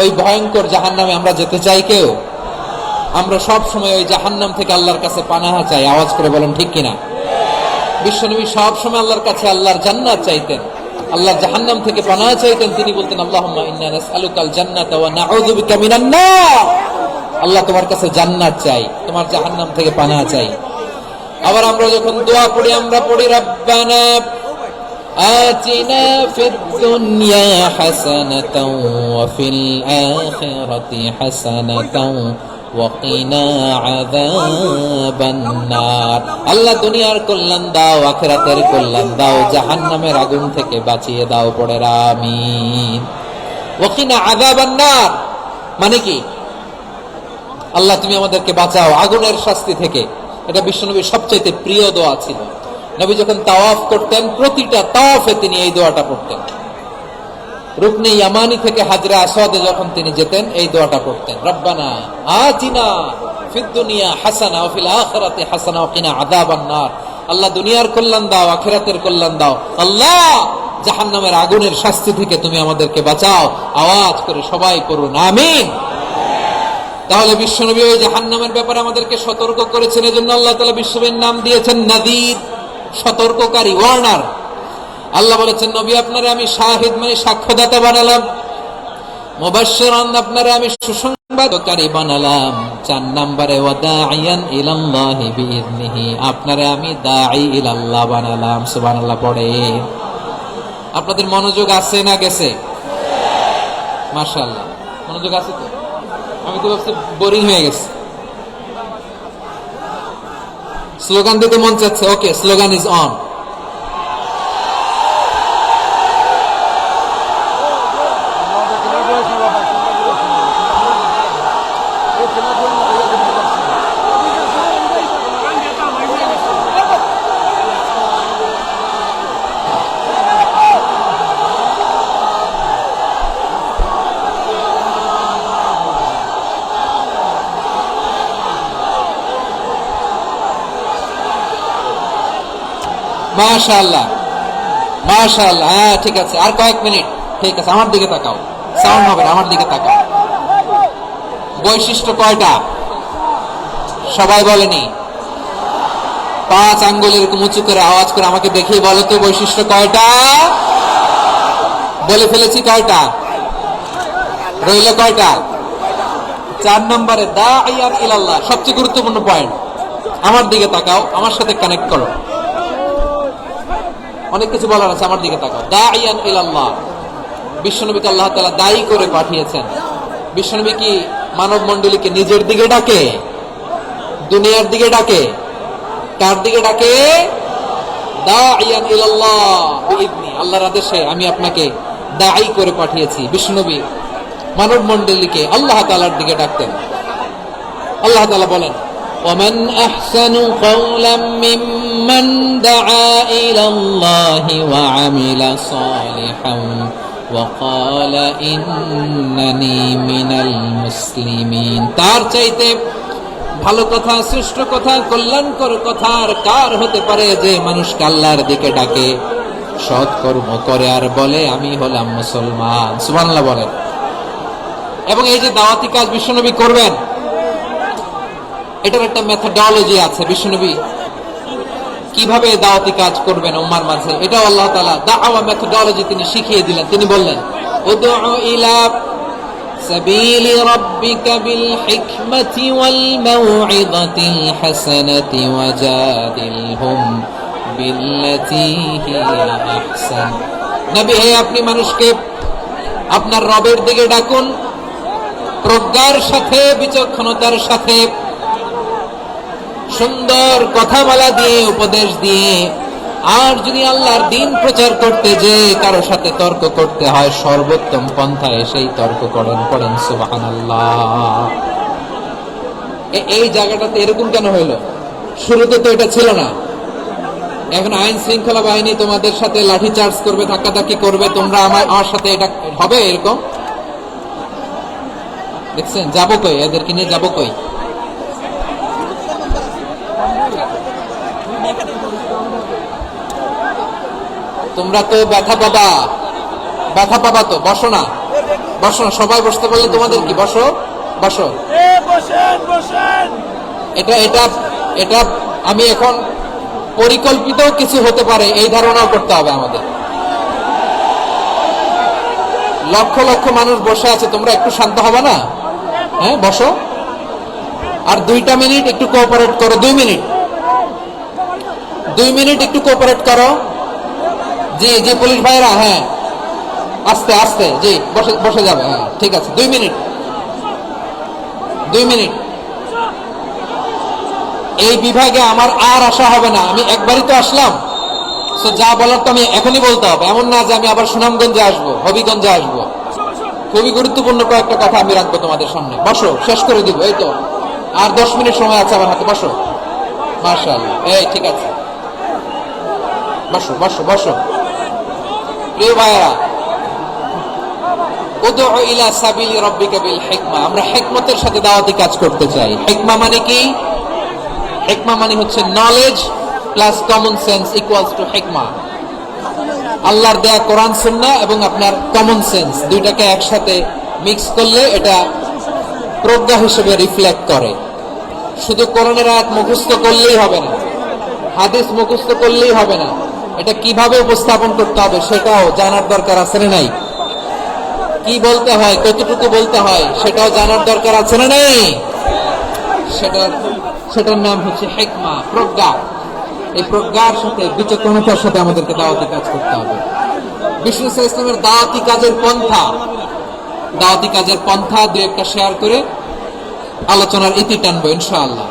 ওই ভয়ঙ্কর জাহান্নামে আমরা যেতে চাই কেউ? আমরা সব সময় ওই জাহান্নাম থেকে আল্লাহর কাছে পানাহা চাই। আওয়াজ করে বলেন ঠিক কিনা? বিশ্বনবী সব সময় আল্লাহর কাছে আল্লাহর জান্নাত চাইতেন, আল্লাহর জাহান্নাম থেকে পানাহা চাইতেন। তিনি বলতেন আল্লাহুম্মা ইন্না নাসআলুকাল জান্নাতা ওয়া নাউযু বিকা মিনান নার, আল্লাহ তোমার কাছে জান্নাত চাই, তোমার জাহান্নাম থেকে পানাহা চাই। আবার আমরা যখন দোয়া পড়ি, আমরা পড়ি রব্বানা আতিনা ফিদ দুনিয়া হাসানাতাও ওয়া ফিল আখিরাতি হাসানাতাও ওয়া কিনা আযাবান নার, আল্লাহ দুনিয়ার কল্যাণ দাও, আখিরাতের কল্যাণ দাও, জাহান্নামের আগুন থেকে বাঁচিয়ে দাও, পড়ে আমিন। ওয়া কিনা আযাবান নার মানে কি? আল্লাহ তুমি আমাদেরকে বাঁচাও আগুনের শাস্তি থেকে। এটা বিশ্বনবীর সবচেয়ে প্রিয় দোয়া ছিল। নবী যখন তাওয়াফ করতেন, প্রতিটা তাওয়াফে তিনি এই দোয়াটা পড়তেন। রুকনে ইয়ামানি থেকে হাজরা আসওয়াদে যখন তিনি যেতেন, এই দোয়াটা পড়তেন, রব্বানা আতিনা ফিদ দুনিয়া হাসানা ওয়া ফিল আখিরাতি হাসানা ওয়া কিনা আযাবান নার, আল্লাহ দুনিয়ার কল্যাণ দাও, আখিরাতের কল্যাণ দাও, আল্লাহ জাহান্নামের আগুনের শাস্তি থেকে তুমি আমাদেরকে বাঁচাও। আওয়াজ করে সবাই করুন আমিন। তাহলে বিশ্বনবী ওই জাহান্নামের ব্যাপারে আমাদেরকে সতর্ক করেছেন, এজন্য আল্লাহ তাআলা বিশ্বনবীর নাম দিয়েছেন নাযীর, সতর্ককারী, ওয়ার্নার। আল্লাহ বলেছেন নবী আপনারে আমি শাহিদ মানে সাক্ষ্যদাতা বানালাম, মুবাশশিরান আপনারে আমি সুসংবাদকারী বানালাম। 4 নম্বরে ওয়া দাঈয়ান ইলাল্লাহি বিইذনিহি, আপনারে আমি দাঈ ইলাল্লাহ বানালাম। সুবহানাল্লাহ পড়ে। আপনাদের মনোযোগ আছে না গেছে? মাশাআল্লাহ মনোযোগ আছে তো? আমি তো ভাবছি বোরিং হয়ে গেছে। স্লোগান দিতে মন চাচ্ছে। ওকে, স্লোগান ইজ অন। মাশাআল্লাহ মাশাআল্লাহ, হ্যাঁ ঠিক আছে, আর কয়েক মিনিট। ঠিক আছে, আমার দিকে তাকাও, সাউন্ড হবে না, আমার দিকে তাকাও। বৈশিষ্ট্য কয়টা সবাই বলেনি? 5 আঙ্গুল এরকম উঁচু করে আওয়াজ করে আমাকে দেখিয়ে বলো তো বৈশিষ্ট্য কয়টা? বলে ফেলেছি কয়টা? রইল কয়টা? 4 নম্বরে দাঈয়ান ইলাল্লাহ, সবচেয়ে গুরুত্বপূর্ণ পয়েন্ট। আমার দিকে তাকাও, আমার সাথে কানেক্ট করো। অনেক কিছু বলার আছে, আমার দিকে তাকাও। দাঈয়ান ইলাল্লাহ, বিশ্বনবীকে আল্লাহ তাআলা দায়ী করে পাঠিয়েছেন। বিশ্বনবী কি মানব মণ্ডলীকে নিজের দিকে ডাকে? দুনিয়ার দিকে ডাকে? কার দিকে ডাকে? দাঈয়ান ইলাল্লাহ বিইذনি, আল্লাহর আদেশে আমি আপনাকে দাঈ করে পাঠিয়েছি। বিশ্বনবী মানব মণ্ডলীকে আল্লাহ তাআলার দিকে ডাকতেন। আল্লাহ তাআলা বলেন, ওয়ামান আহসানু কাওলাম মিম্মান দাআ ইলাল্লাহি ওয়া আমিলা সালিহান ওয়া ক্বালা ইন্নানি মিনাল মুসলিমিন। তার চাইতে ভালো কথা, শ্রেষ্ঠ কথা, কল্যাণকর কথা আর কার হতে পারে যে মানুষকে আল্লাহর দিকে ডাকে, সৎ কর্ম করে আর বলে আমি হলাম মুসলমান। সুবহানাল্লাহ বলেন। এবং এই যে দাওয়াতি কাজ বিশ্বনবী করবেন, এটার একটা মেথডোলজি আছে। বিশ্বনবী কিভাবে দাওয়াতি কাজ করবেন উম্মার মাঝে, এটাও আল্লাহ তাআলা দাওয়া মেথডোলজি তিনি শিখিয়ে দিলেন। তিনি বললেন, উদউ ইলা সাবিলি রাব্বিকা বিল হিকমাতি ওয়াল মাউইযাতিল হাসানাতি ওয়াজাদিলহুম বিল্লাতী হিয়া আহসান। নবী হে, আপনি মানুষকে আপনার রবের দিকে ডাকুন প্রজ্ঞার সাথে, বিচক্ষণতার সাথে, সুন্দর কথামালা দিয়ে, উপদেশ দিয়ে। আর যদি আল্লাহর দ্বীন প্রচার করতে যে কারো সাথে তর্ক করতে হয়, সর্বোত্তম পন্থায় সেই তর্ক করেন। পড়েন সুবহানাল্লাহ। এই জায়গাটাতে এরকম কেন হইলো? শুরুতে তো এটা ছিল না। এখন আইন শৃঙ্খলা বাহিনী তোমাদের সাথে লাঠি চার্জ করবে, ধাক্কাধাক্কি করবে, তোমরা আমার সাথে এটা হবে এরকম? দেখছেন, যাবো কই? এদেরকে নিয়ে যাবো কই? তোমরা তো ব্যথা পাবা, ব্যথা পাবা তো। বসো না, বসো না। সবাই বসতে বললে তোমাদের কি? বসো, বসো। এটা এটা এটা আমি এখন পরিকল্পিত কিছু হতে পারে এই ধারণাও করতে হবে আমাদের। লক্ষ লক্ষ মানুষ বসে আছে, তোমরা একটু শান্ত হবে না? হ্যাঁ, বসো। আর 2টা মিনিট একটু কোঅপারেট করো। 2 মিনিট, 2 মিনিট একটু কোঅপারেট করো। জি জি, পুলিশ ভাইরা, হ্যাঁ, আস্তে আস্তে, জি, বসে বসে যাবে। হ্যাঁ, ঠিক আছে। 2 মিনিট, 2 মিনিট। এই বিভাগে আমার আর আসা হবে না। আমি একবারই তো আসলাম, তো যা বলার তো আমি এখনই বলতে হবে। এমন না যে আমি আবার সুনামগঞ্জে আসবো, হবিগঞ্জে আসবো। খুবই গুরুত্বপূর্ণ কয়েকটা কথা আমি রাখবো তোমাদের সামনে। বসো, শেষ করে দিব। এই তো আর 10 মিনিট সময় আছে আমার হাতে। বসো। মাশাআল্লাহ। এই ঠিক আছে, বসো বসো বসো। প্রিয় ভাইরা, উদউ ইলা সাবিলি রাব্বিকা বিল হিকমা। আমরা হিকমতের সাথে দাওয়াতি কাজ করতে চাই। হিকমা মানে কি? হিকমা মানে হচ্ছে knowledge plus common sense equals to হিকমা। আল্লাহর দেয়া কোরআন সুন্নাহ এবং আপনার কমন সেন্স, দুইটাকে একসাথে মিক্স করলে এটা প্রজ্ঞা হিসেবে রিফ্লেক্ট করে। শুধু কোরআনের আয়াত মুখস্থ করলেই হবে না, হাদিস মুখস্থ করলেই হবে না, এটা কিভাবে উপস্থাপন করতে হবে সেটাও জানার দরকার আছে না নাই? কি বলতে হয়, কতটুকু বলতে হয় সেটাও জানার দরকার আছে না নাই? সেটার নাম হচ্ছে হিকমা, প্রজ্ঞা। এই প্রজ্ঞার সাথে, বিচক্ষণতার সাথে আমাদেরকে দাওয়াতি কাজ করতে হবে। বিষ্ণু ইসলামের দাওয়াতি কাজের পন্থা 2-1টা শেয়ার করে আলোচনার ইতি টানবো ইনশাআল্লাহ।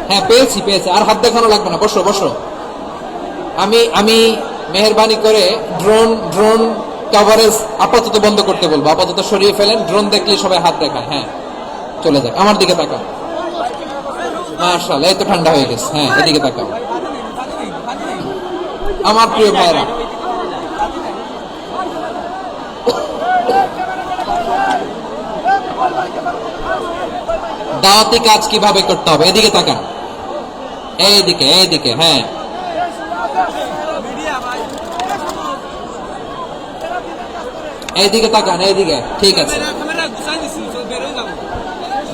হ্যাঁ, পেয়েছি। আর হাত দেখানো লাগবে না। বসো বসো। আমি মেহেরবানি করে ড্রোন কভারেজ আপাতত বন্ধ করতে বলবো। আপাতত সরিয়ে ফেলেন। ড্রোন দেখলে সবাই হাত দেখায়। হ্যাঁ, চলে যাক। আমার দিকে তাকাও। মাশাআল্লাহ, এই তো ঠান্ডা হয়ে গেছে। হ্যাঁ, এদিকে তাকাও। আমার প্রিয় ভাইরা, দাওয়াতি কাজ কিভাবে করতে হবে এদিকে তাকান। এইদিকে। হ্যাঁ, এইদিকে তাকান, এইদিকে। ঠিক আছে।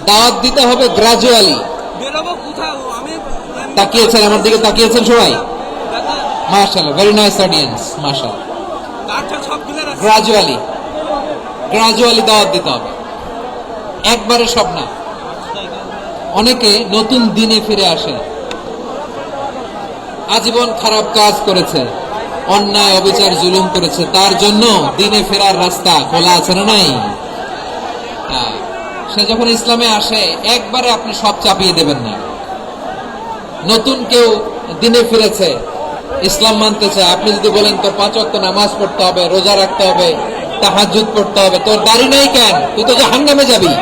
দাওয়াত দিতে হবে গ্রাজুয়ালি। তাকিয়েছেন আমার দিকে? তাকিয়েছেন সবাই? মাশাআল্লাহ, ভেরি নাইস অডিয়েন্স। মাশাআল্লাহ। গ্রাজুয়ালি দাওয়াত দিতে হবে, একবারে সব না। অনেকে নতুন দিনে ফিরে আসে, আজীবন খারাপ কাজ করেছে, অন্যায় অবিচার জুলুম করেছে, তার জন্য দিনে ফেরার রাস্তা খোলা আছে না নাই? সে যখন ইসলামে আসে একবারে আপনি সব চাপিয়ে দেবেন না। নতুন কেউ দিনে ফিরেছে, ইসলাম মানতে চায়, আপনি যদি বলেন তোর 5 ওয়াক্ত নামাজ পড়তে হবে, রোজা রাখতে হবে, তাহাজ্জুদ পড়তে হবে, তোর দাড়ি নাই কেন, তুই তো জাহান্নামে যাবি,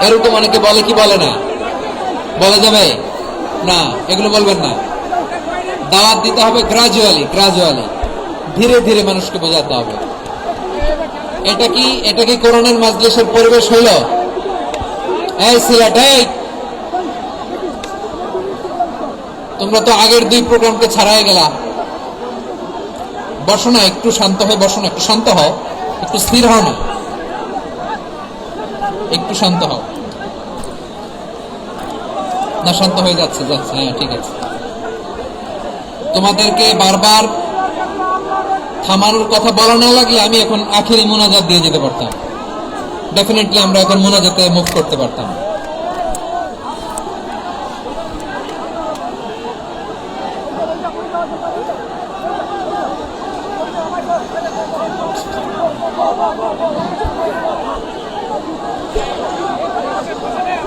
এরকম অনেকে বলে কি বলে না? বলা যাবে না, এগুলো বলবেন না। দাওয়াত দিতে হবে গ্রাজুয়ালি, ধীরে ধীরে মানুষকে বোঝাতে হবে। এটা কি কোরআনের মাজলিসের পরিবেশ হইল? এই সিলেট, এই তোমরা তো আগের 2 প্রোগ্রামকে ছাড়াই গেলা। বসো না, একটু শান্ত হয়ে বসো না, একটু শান্ত হও, একটু স্থির হও না, একটু শান্ত হও না। শান্ত হয়ে যাচ্ছে। হ্যাঁ ঠিক আছে। তোমাদেরকে বারবার থামানোর কথা বলা না লাগলে আমি এখন আখিরি মোনাজাত দিয়ে যেতে পারতাম। ডেফিনেটলি আমরা এখন মোনাজাতে মুভ করতে পারতাম।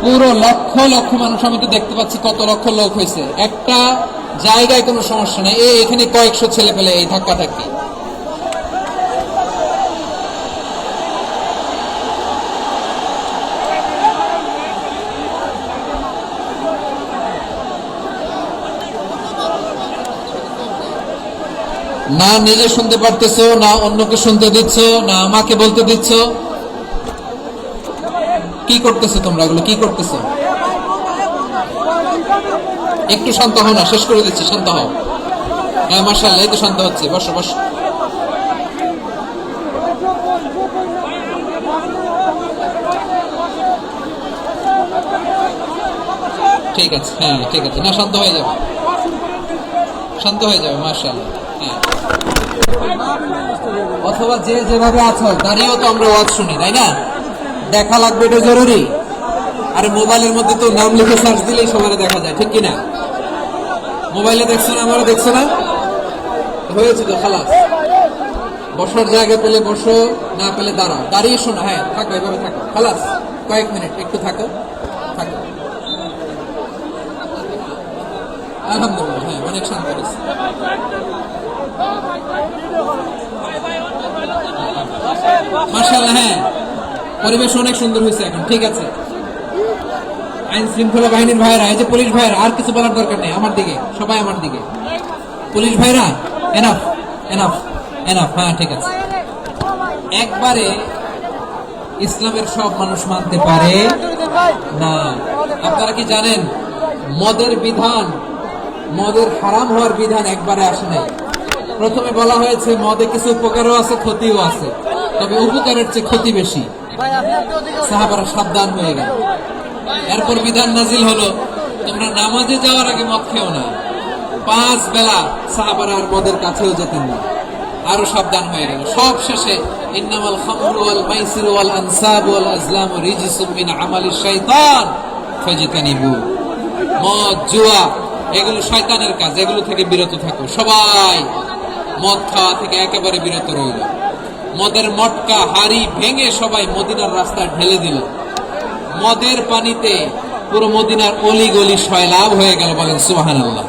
পুরো লক্ষ লক্ষ মানুষ, আমি তো দেখতে পাচ্ছি কত লক্ষ লোক হয়েছে। একটা জায়গায় কোনো সমস্যা নেই, এখানে কয়েকশো ছেলে পেলে এই ধাক্কা ধাক্কি। না নিজে শুনতে পারতেছো, না অন্যকে শুনতে দিচ্ছ, না আমাকে বলতে দিচ্ছ। কি করতেছো তোমরা? এগুলো কি করতেছো? একটু শান্ত হও না, শেষ করে দিচ্ছি, শান্ত হও। হ্যাঁ মাশাআল্লাহ, এই তো শান্ত হচ্ছে। বসো বসো। ঠিক আছে, হ্যাঁ ঠিক আছে। না শান্ত হয়ে যাবে, শান্ত হয়ে যাবে, মাশাআল্লাহ। হ্যাঁ, অথবা যে যেভাবে আছো দাঁড়িয়েও তো আমরা ওয়াজ শুনি, তাই না? দেখা লাগবে, এটা জরুরি। আরে মোবাইলের মধ্যে তো নাম লিখে সার্চ দিলেই সবার দেখা যায়, ঠিক কিনা? মোবাইলে দেখছো না, আমারও দেখছো না, হয়েছে তো খালাস। বসার জায়গা পেলে বসো, না পেলে দাঁড়াও, দাঁড়িয়ে শোনো। হ্যাঁ থাকো, এভাবে থাকো, খালাস। কয়েক মিনিট একটু থাকো। আলহামদুলিল্লাহ, হ্যাঁ অনেক শান্ত হয়েছে। মাশাআল্লাহ, হ্যাঁ পরিবেশ অনেক সুন্দর হয়েছে এখন। ঠিক আছে, আইন শৃঙ্খলা বাহিনীর ভাইরা, এই যে পুলিশ ভাইরা, আর কিছু বলার দরকার নেই। আমার দিকে সবাই, আমার দিকে। পুলিশ ভাইরা, এনাফ এনাফ এনাফ। হ্যাঁ ঠিক আছে। একবারে ইসলামের সব মানুষ মানতে পারে না। আপনারা কি জানেন মদের বিধান, মদের হারাম হওয়ার বিধান একবারে আসে নাই। প্রথমে বলা হয়েছে মদে কিছু উপকারও আছে, ক্ষতিও আছে, তবে উপকারের চেয়ে ক্ষতি বেশি। সাহাবারা সাবধান হয়ে গেল। এরপর বিধান নাজিল হলো, তোমরা নামাজে যাওয়ার আগে মদ খেও না। 5 বেলা সাহাবারা আর মদের কাছেও যেতেন না, আরো সাবধান হয়ে গেল। সব শেষে ইন্নামাল খামরু ওয়াল মাইসিরু ওয়াল আনসাবু ওয়াল আজলামু রিজসুম মিন আমালিশ শাইতান ফাজতানিবু। মদ, জুয়া এগুলো শয়তানের কাজ, এগুলো থেকে বিরত থাকো। সবাই মদ খাওয়া থেকে একেবারে বিরত রইল। মদের মটকা হাড়ি ভেঙে সবাই মদিনার রাস্তায় ঢেলে দিল। মদের পানিতে পুরো মদিনার অলি গলি সয়লাভ হয়ে গেল। বলেন সুবহানাল্লাহ।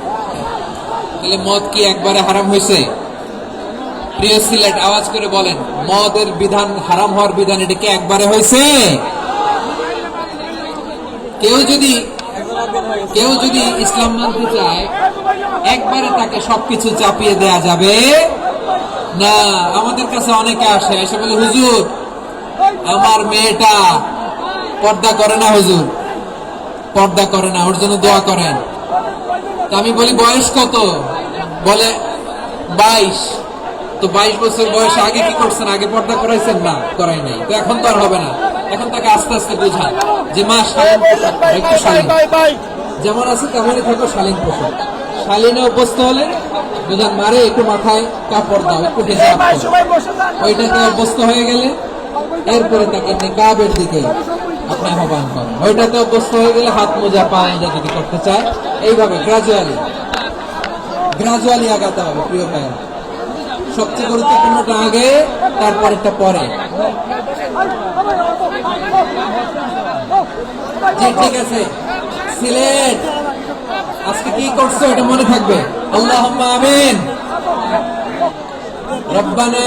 তাহলে মদ কি একবারে হারাম হয়েছে? প্রিয় সিলেট, আওয়াজ করে বলেন, মদের বিধান, হারাম হওয়ার বিধান, এটা কি একবারে হয়েছে? কেউ যদি ইসলাম মানতে চায়, একবারে তাকে সবকিছু চাপিয়ে দেয়া যাবে না। আমাদের কাছে অনেকে আসে, এসে বলে, হুজুর আমার মেয়েটা পর্দা করে না, হুজুর পর্দা করে না, ওর জন্য দোয়া করেন। তো আমি বলি বয়স কত? বলে 22। তো 22 বছর বয়সে আগে কি করছেন? আগে পর্দা করাইছেন? না, করাই নাই। তো এখন তো আর হবে না। এখন তাকে আস্তে আস্তে বোঝান যে মা শালীন পোশাক, একটু শালীন, যেমন আছে তেমনই থাকো, শালীন পোশাক। শালীনে অভ্যস্ত হলে বোঝান, মারে একটু মাথায় কাপড় দাও, একটু হিজাব করো। ওইটাতে অভ্যস্ত হয়ে গেলে এরপরে তাকে নিকাবের দিকে আপনি আহ্বান করেন। ওইটাতে অভ্যস্ত হয়ে গেলে হাত মোজা, পা মোজা যদি করতে চায়, এইভাবে গ্রাজুয়ালি আগাতে হবে। প্রিয় ভাইয়েরা, সবচেয়ে গুরুত্বপূর্ণটা আগে, তারপরেরটা পরে। জি ঠিক আছে। সিলেট আজকে কি করছো এটা মনে থাকবে। اللهم آمين. ربنا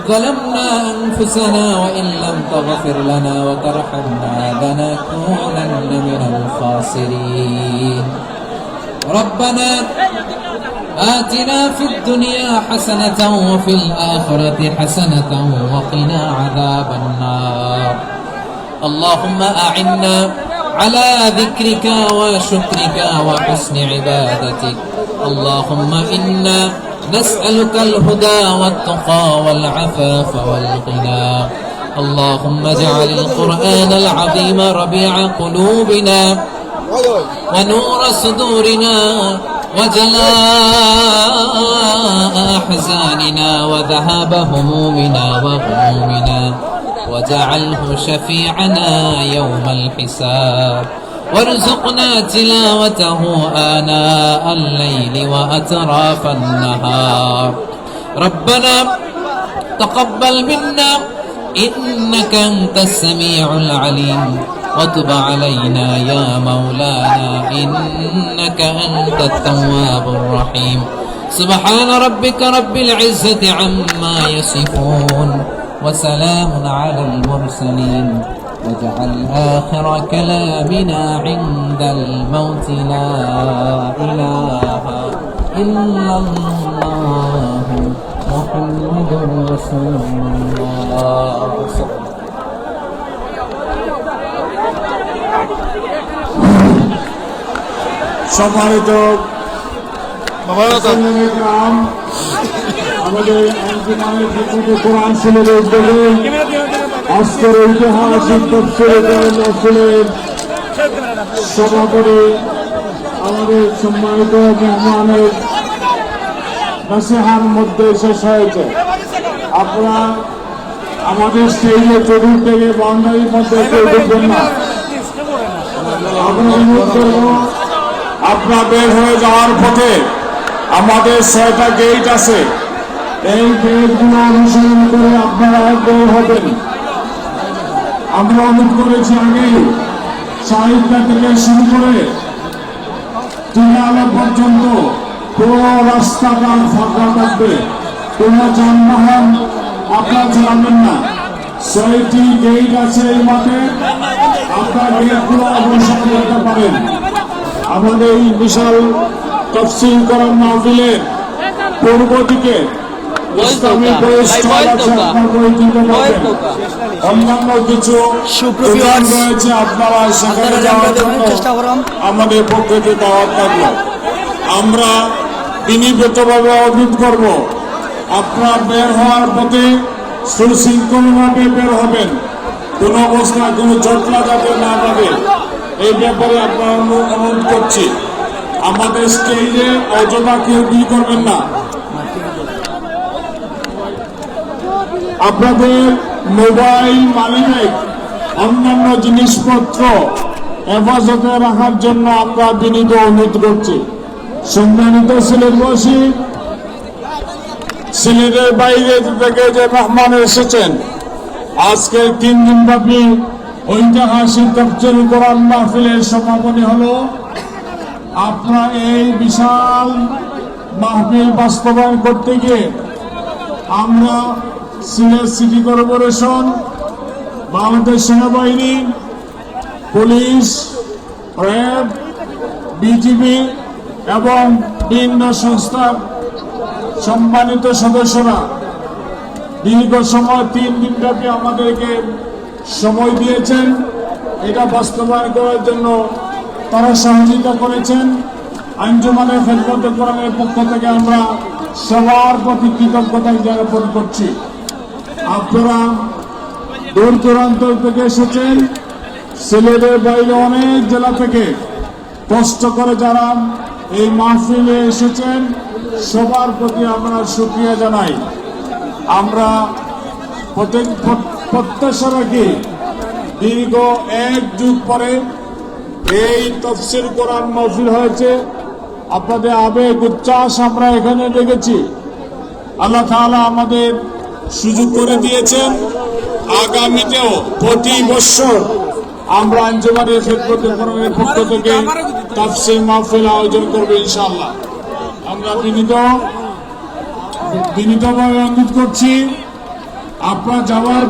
ظلمنا أنفسنا وإن لم تغفر لنا وترحمنا لنكونن من الخاسرين. ربنا آتنا في الدنيا حسنة وفي الآخرة حسنة وقنا عذاب النار. اللهم أعنا على ذكرك وشكرك وحسن عبادتك. اللهم إنا نسألك الهدى والتقى والعفاف والغنى. اللهم اجعل القرآن العظيم ربيع قلوبنا ونور صدورنا وجلاء أحزاننا وذهاب همومنا وغمومنا، واجعله شفيعنا يوم الحساب، وارزقنا تلاوته آناء الليل وأطراف النهار. ربنا تقبل منا إنك أنت السميع العليم، وتب علينا يا مولانا إنك أنت التواب الرحيم. سبحان ربك رب العزة عما يصفون، وسلام على المرسلين، واجعل آخر كلامنا عند الموت لا إله إلا الله محمد رسول الله. সম্মানিত আমাদের আঞ্জুমানের ভিত্তিতে কোরআন শরীফের উদ্যোগে আজকের ঐতিহাসিক তফসিলের সভাপতি আমাদের সম্মানিত মেহমানের নসিহার মধ্যে শেষ হয়েছে। আপনারা আমাদের স্টেজে চতুর্দিকে বাউন্ডারির মধ্যে কেউ দেখবেন না। আমরা অনুরোধ করব আপনারা বের হয়ে যাওয়ার পথে আমাদের 6টা গেট আছে, এই গেটগুলো অনুসরণ করে আপনারা বের হবেন। আমরা অনুরোধ করেছি আগে সাহিত্যা থেকে শুরু করে টিলালা পর্যন্ত পুরো রাস্তাটা ফাঁকা থাকবে, কোনো যানবাহন আপনারা চালাবেন না। 6টি গেট আছে এই মাঠে, আপনার গেটগুলো অবশ্যই করতে পারেন। আমাদের এই বিশাল তফসিল করার মাহফিলের পূর্ব দিকে ইসলামী প্রতিষ্ঠান আছে, আপনার পরিচিত পাবেন। অন্যান্য কিছু দোকান রয়েছে, আপনারা সেখানে যাওয়ার জন্য আমাদের পক্ষ থেকে দাওয়াত থাকলো। আমরা বিনীতভাবে অনুরোধ করব আপনারা বের হওয়ার পথে সুশৃঙ্খলভাবে বের হবেন, কোনো অবস্থায় কোনো জটলা যাতে না লাগে এই ব্যাপারে আপনারা অনুরোধ করছি। আমাদের স্টেজে অযথা কেউ ভিড় করবেন না। আপনাদের মোবাইল, মানিব্যাগ, অন্যান্য জিনিসপত্র হেফাজতে রাখার জন্য আমরা বিনীত অনুরোধ করছি। সম্মানিত সিলেটবাসী, সিলেটের বাইরে থেকে যে মেহমান এসেছেন, আজকের 3 দিন ব্যাপী ঐতিহাসিক তফসিল কোরআন মাহফিলের সমাপনী হলো। আপনারা এই বিশাল মাহফিল বাস্তবায়ন করতে গিয়ে আমরা সিলেট সিটি কর্পোরেশন, বাংলাদেশ সেনাবাহিনী, পুলিশ, র্যাব, বিজিবি এবং বিভিন্ন সংস্থার সম্মানিত সদস্যরা দীর্ঘ সময় 3 দিন ব্যাপী আমাদেরকে সময় দিয়েছেন। এটা বাস্তবায়ন করার জন্য তারা সহযোগিতা করেছেন। আঞ্জুমানের খেদমতে কোরআনের পক্ষ থেকে আমরা সবার প্রতি কৃতজ্ঞতা জ্ঞাপন করছি। আপনারা দূর দূরান্ত থেকে এসেছেন, সিলেটের বাইরে অনেক জেলা থেকে কষ্ট করে যারা এই মাহফিলে এসেছেন, সবার প্রতি আমরা শুকরিয়া জানাই। আমরা প্রত্যাশা রাখি দীর্ঘ 1 যুগ পরে এই তফসিল কোরআন মাহফিল হয়েছে। আপনাদের আবেগ উচ্ছ্বাস আমরা এখানে দেখেছি। আল্লাহ তাআলা আমাদের সুযোগ করে দিয়েছেন। আগামীতেও প্রতি বছর আমরা আঞ্জুমানের খেদমতে কোরআনের পক্ষ থেকে তাফসীর মাহফিল আয়োজন করবে ইনশাআল্লাহ। আমরা বিনীতভাবে অনুরোধ করছি, আপনারা যাওয়ার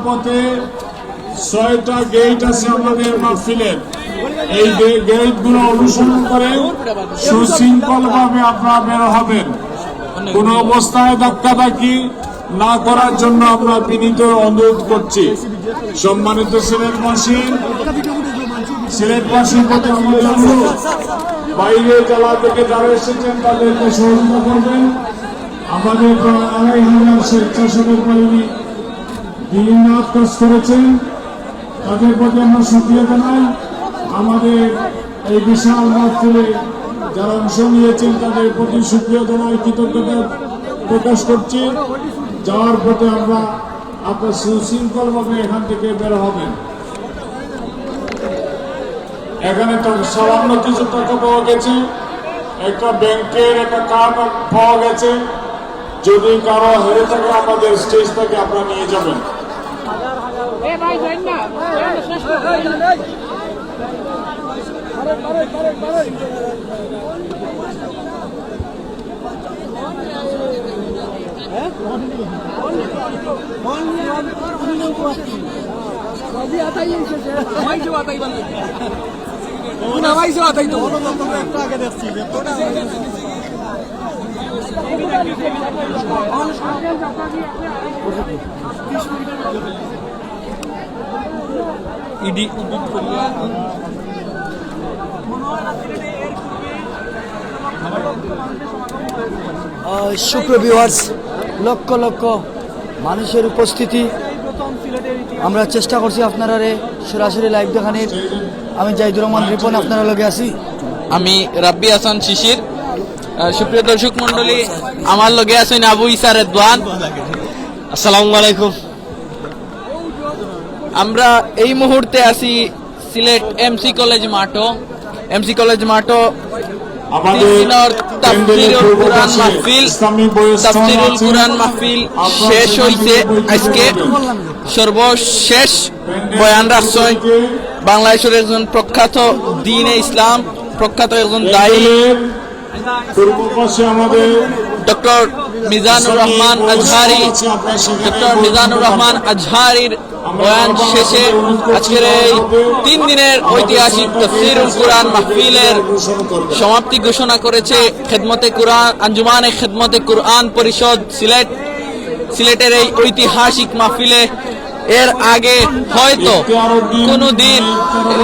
পথে 6টা গেট আছে আমাদের মাহফিলের। এই গেটগুলো অনুসরণ করে সুশৃঙ্খল ভাবে আপনারা বের হবেন। কোন অবস্থায় ধাক্কাধাক্কি না করার জন্য আমরা বিনীত অনুরোধ করছি। সম্মানিত সিলেটবাসীর প্রতি আমাদের অনুরোধ, বাইরে জেলা থেকে যারা এসেছেন তাদেরকে সহযোগিতা করবেন। আমাদের 2,500 স্বেচ্ছাসেবক বাহিনী বিভিন্ন কাজ করেছেন, তাদের প্রতি আমরা সুক্রিয়া জানাই। আমাদের এই বিশাল মাহফিলে যারা অংশ নিয়েছেন তাদের প্রতি সুক্রিয়া জানাই, কৃতজ্ঞতা প্রকাশ করছি। যাওয়ার পথে আমরা আপনার সুশৃঙ্খলভাবে এখান থেকে বের হবেন। এখানে তো সামান্য কিছু টাকা পাওয়া গেছে, একটা ব্যাংকের একটা কার্ড পাওয়া গেছে। যদি কারো হেরে থাকে আমাদের স্টেজ থেকে আপনারা নিয়ে যাবেন। সুপ্রভিউয়ার্স, লক্ষ লক্ষ মানুষের উপস্থিতি, আমরা চেষ্টা করছি আপনারা সরাসরি লাইভ দেখানোর। আমি জাহিদুর রহমান রিপন, আপনারা লগে আছি। আমি রাব্বি হাসান শিশির। সুপ্রিয় দর্শক মন্ডলী, আমার লগে আছেন আবু ইসা রেদওয়ান। আসসালামু আলাইকুম। আমরা এই মুহূর্তে আছি সিলেট এমসি কলেজ মাঠো। এমসি কলেজ মাঠো তাফসীরুল কুরআন মাহফিল শেষ হইছে। আজকে সর্বশেষ বয়ান রাখছেন বাংলাদেশের একজন প্রখ্যাত দ্বীনে ইসলাম, প্রখ্যাত একজন দায়ী ডক্টর মিজানুর রহমান আজহারি। ডক্টর মিজানুর রহমান আজহারির বয়ান শেষে আজকের এই 3 দিনের ঐতিহাসিক তাফসীরুল কুরআন মাহফিলের সমাপ্তি ঘোষণা করেছে খেদমতে কুরআন আঞ্জুমানে খেদমতে কুরআন পরিষদ সিলেট। সিলেটের এই ঐতিহাসিক মাহফিলে এর আগে হয়তো কোনোদিন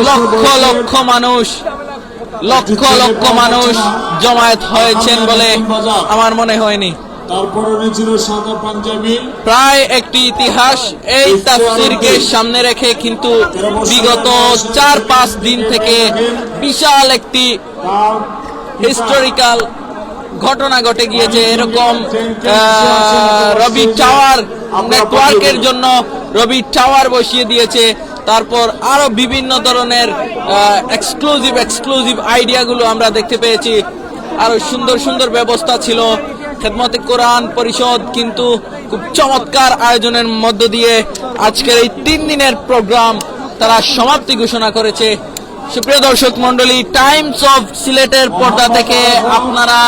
লক্ষ লক্ষ মানুষ জমায়েত হয়েছেন বলে আমার মনে হয়নি। প্রায় একটি ইতিহাস এই তাফসীরকে সামনে রেখে কিন্তু বিগত 4-5 দিন থেকে বিশাল একটি হিস্টোরিক্যাল ঘটনা ঘটে গিয়েছে। এরকম রবি টাওয়ার নেটওয়ার্কের জন্য রবি টাওয়ার বসিয়ে দিয়েছে। তারপর আরো বিভিন্ন ধরনের এক্সক্লুসিভ আইডিয়াগুলো আমরা দেখতে পেয়েছি। আরো সুন্দর ব্যবস্থা ছিল। খেদমতে কোরআন পরিষদ কিন্তু খুব চমৎকার আয়োজনের মধ্য দিয়ে আজকের এই 3 দিনের প্রোগ্রাম তারা সমাপ্তি ঘোষণা করেছে। সুপ্রিয় দর্শক মন্ডলী, টাইমস অফ সিলেটের পর্দা থেকে আপনারা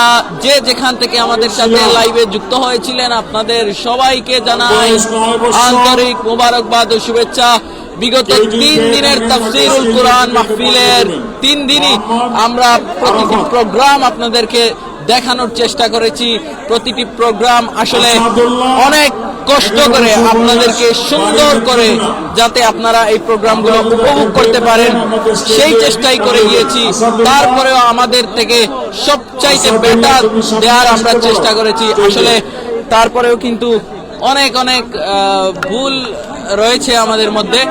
যে যেখান থেকে আমাদের সাথে লাইভে যুক্ত হয়েছিলেন, আপনাদের সবাইকে জানাই আন্তরিক মোবারকবাদ ও শুভেচ্ছা। বিগত 3 দিনের তাফসীরুল কুরআন মাহফিলের 3 দিনই আমরা প্রতিটি প্রোগ্রাম আপনাদেরকে দেখানোর চেষ্টা করেছি। প্রতিটি প্রোগ্রাম আসলে অনেক কষ্ট করে আপনাদেরকে সুন্দর করে যাতে আপনারা এই প্রোগ্রামগুলো উপভোগ করতে পারেন সেই চেষ্টাই করে গিয়েছি। তারপরেও আমাদের থেকে সবচাইতে বেটার দেওয়ার আমরা চেষ্টা করেছি। আসলে তারপরেও কিন্তু অনেক ভুল রয়েছে আমাদের মধ্যে।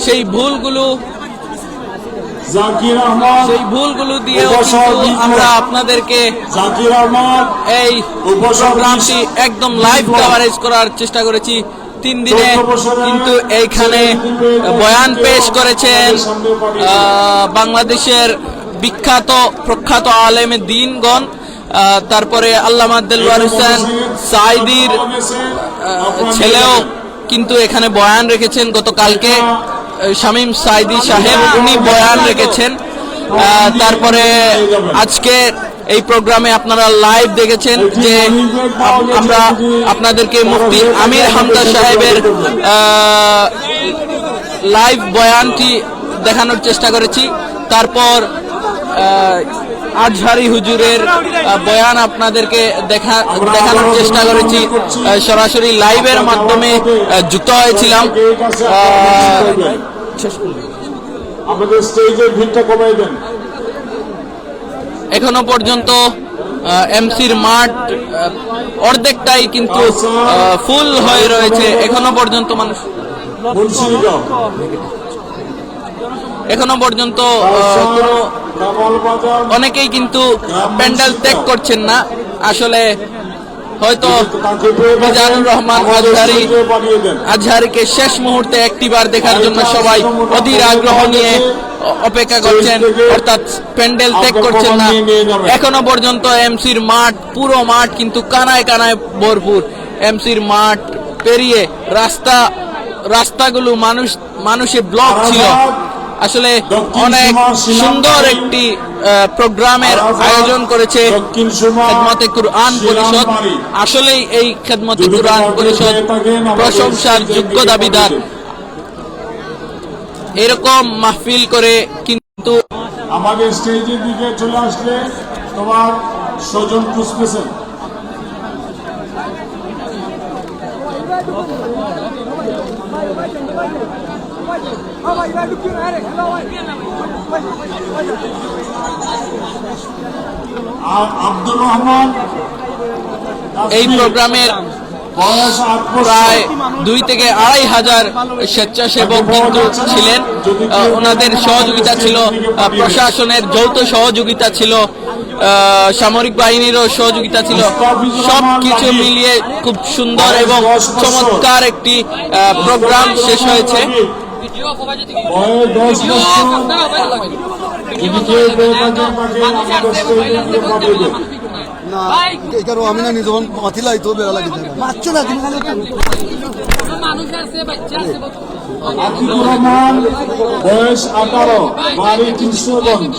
সেই ভুলগুলো দিয়েও কিন্তু আমরা আপনাদেরকে এই প্রোগ্রামটি একদম লাইভ কভারেজ করার চেষ্টা করেছি। 3 দিনে কিন্তু এইখানে বয়ান পেশ করেছেন বাংলাদেশের বিখ্যাত প্রখ্যাত আলেমে দ্বীনগণ। তারপরে আল্লামা দেলওয়ার হোসেন সাঈদীর ছেলেও কিন্তু এখানে বয়ান রেখেছেন গতকালকে। শামীম সাইদি সাহেব, উনি বয়ান রেখেছেন। তারপরে আজকে এই প্রোগ্রামে আপনারা লাইভ দেখেছেন যে আমরা আপনাদেরকে মুফতি আমির হামজা সাহেবের লাইভ বয়ানটি দেখানোর চেষ্টা করেছি। তারপর আজহারি হুজুরের বয়ান আপনাদেরকে দেখানোর চেষ্টা করেছি। সরাসরি লাইভের মাধ্যমে যুক্ত হয়েছিলাম। আমাদের স্টেজের ভিড়টা কমাই দেন। এখনো পর্যন্ত এমসির মাঠ অর্ধেকটাই কিন্তু ফুল হয়ে রয়েছে। এখনো পর্যন্ত মানুষ মুন্সিগঞ্জ, এখনো পর্যন্ত কোনো কামালবাজার, অনেকেই কিন্তু প্যান্ডেল ত্যাগ করছেন না। আসলে হয়তো মিজানুর রহমান আজহারিকে শেষ মুহূর্তে একটিবার দেখার জন্য সবাই অধীর আগ্রহ নিয়ে অপেক্ষা করছেন, অর্থাৎ প্যান্ডেল ত্যাগ করছেন না। এখনো পর্যন্ত এমসির মাঠ, পুরো মাঠ কিন্তু কানায় কানায় ভরপুর। এমসির মাঠ পেরিয়ে রাস্তাগুলো মানুষে ব্লক ছিল। আসলে অনেক সুন্দর একটি প্রোগ্রামের আয়োজন করেছে খেদমতে কুরআন পরিষদ। আসলেই এই খেদমতে কুরআন পরিষদ প্রশংসার যোগ্য দাবিদার। এরকম মাহফিল করে কিন্তু আমাদের স্টেজের দিকে চলে আসলে তোমার স্বজন খুঁজতেছেন। আর আব্দুর রহমান এই প্রোগ্রামের বয়স 8 প্রায় 2 থেকে 2.5 হাজার স্বেচ্ছাসেবক কিন্তু ছিলেন। ওনাদের সহযোগিতা ছিল, প্রশাসনের যৌথ সহযোগিতা ছিল, সামরিক বাহিনীরও সহযোগিতা ছিল। সব কিছু মিলিয়ে খুব সুন্দর এবং চমৎকার একটি প্রোগ্রাম শেষ হয়েছে। বয়স 10 বছর যদি কেউ পেয়ে থাকেন তাকে আমাদের স্টেজের দিকে পাঠিয়ে দেন। এখানে আমি না যখন মাতিলাই তো বেড়া লাগে মারছো না তুমি আতিকুর রহমান বয়স 18, বাড়ি 300গঞ্জ।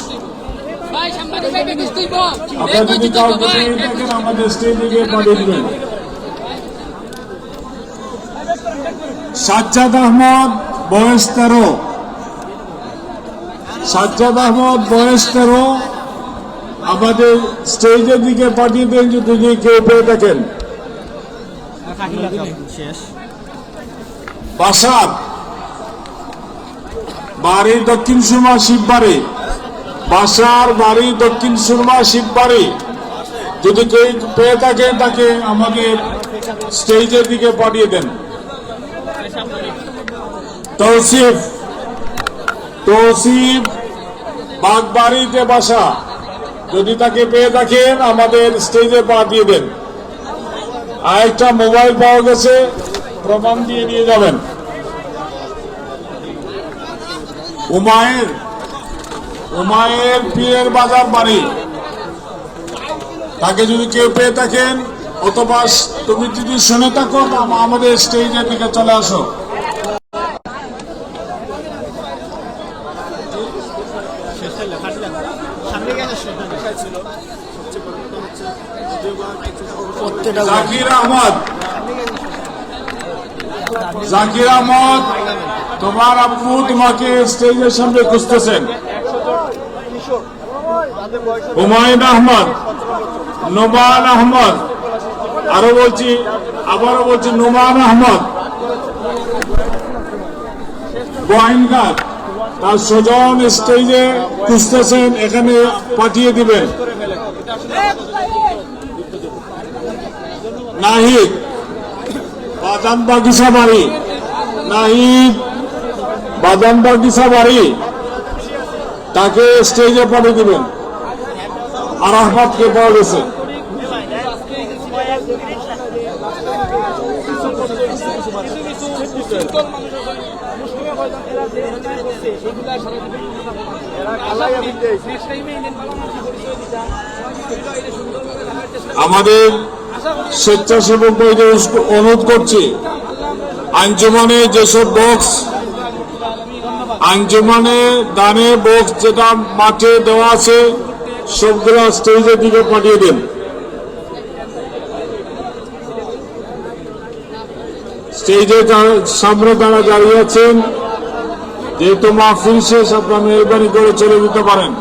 আপনারা যদি কাউকে পেয়ে থাকেন আমাদের স্টেজে গিয়ে পাঠিয়ে দেবেন। সাজ্জাদ আহমদ বয়স 13, সাজ্জাদ আহমদ বয়স 13, আমাদের স্টেজের দিকে পাঠিয়ে দেন যদি কেউ পেয়ে থাকেন। বাসার বাড়ি দক্ষিণ সুরমা শিববাড়ি, বাসার বাড়ি দক্ষিণ সুরমা শিববাড়ি, যদি কেউ পেয়ে থাকেন তাকে আমাদের স্টেজের দিকে পাঠিয়ে দেন। তৌসিফ বাগবাড়িতে বাসা, যদি তাকে পেয়ে থাকেন আমাদের স্টেজে পাঠিয়ে দেন। আরেকটা মোবাইল পাওয়া গেছে, প্রমাণ দিয়ে নিয়ে যাবেন। উমায়ের পীরের বাজার বাড়ি, তাকে যদি কেউ পেয়ে থাকেন, অথবা তুমি যদি শুনে থাকো আমাদের স্টেজের দিকে চলে আসো। জাকির আহমদ, তোমার আব্বু তোমাকে স্টেজের সামনে খুঁজতেছেন। হুমায়ুন আহমদ, নোমান আহমদ, আবারও বলছি নোমান আহমদ গোয়াইনঘাট, তার স্বজন স্টেজে খুঁজতেছেন, এখানে পাঠিয়ে দিবেন। নাহিদ বাদাম বাগিচা বাড়ি, নাহিদ বাদাম বাগিচা বাড়ি, তাকে স্টেজে পাঠিয়ে দিবেন। আর আহমদকে পাওয়া গেছে। আমাদের স্বেচ্ছাসেবক অনুরোধ করছি, আঞ্জুমানে যেসব বক্স আঞ্জুমানে দানে বক্স যেটা মাঠে দেওয়া আছে সবগুলো স্টেজের দিকে পাঠিয়ে দেন। স্টেজের সামনে তারা দাঁড়িয়ে আছেন, যেহেতু মাহফিল শেষ, আপনারা মেহরবানি করে চলে যেতে পারেন।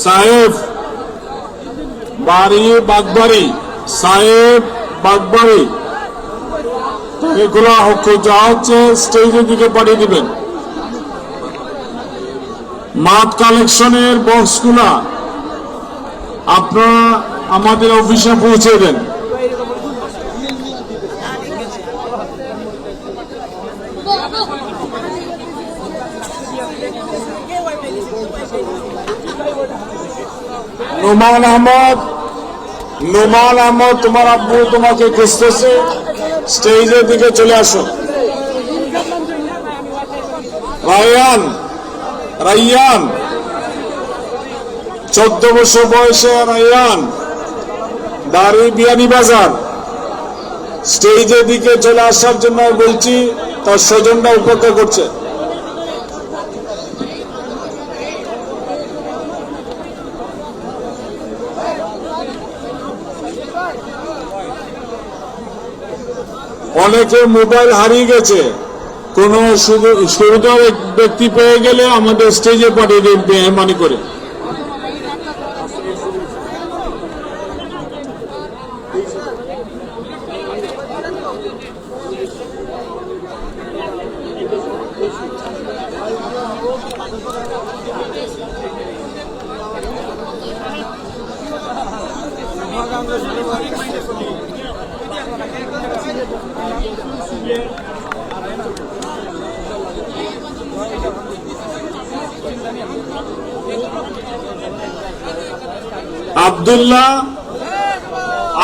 সাহেব বাড়ি বাগবাড়ি, সাহেব বাগবাড়ি, এগুলো যা হচ্ছে স্টেজের দিকে পাঠিয়ে দিবেন। মাঠ কালেকশনের বক্সগুলা আপনারা আমাদের অফিসে পৌঁছে দেন। নোমান আহমদ, নোমান আহমদ, তোমার আব্বু তোমাকে খুঁজতেছে, স্টেজের দিকে চলে আসো। রায়ান, রাইয়ান, 14 বছর বয়সে রায়ান, দাড়ি বিয়ানীবাজার, স্টেজের দিকে চলে আসার জন্য বলছি, তার স্বজনরা উপেক্ষা করছে। অনেকে মোবাইল হারিয়ে গেছে, কোন সুবিধা ব্যক্তি পেয়ে গেলে আমাদের স্টেজে পাঠিয়ে দিন মেহরবানি করে। আব্দুল্লাহ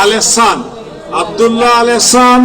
আল এহসান, আব্দুল্লাহ আল এহসান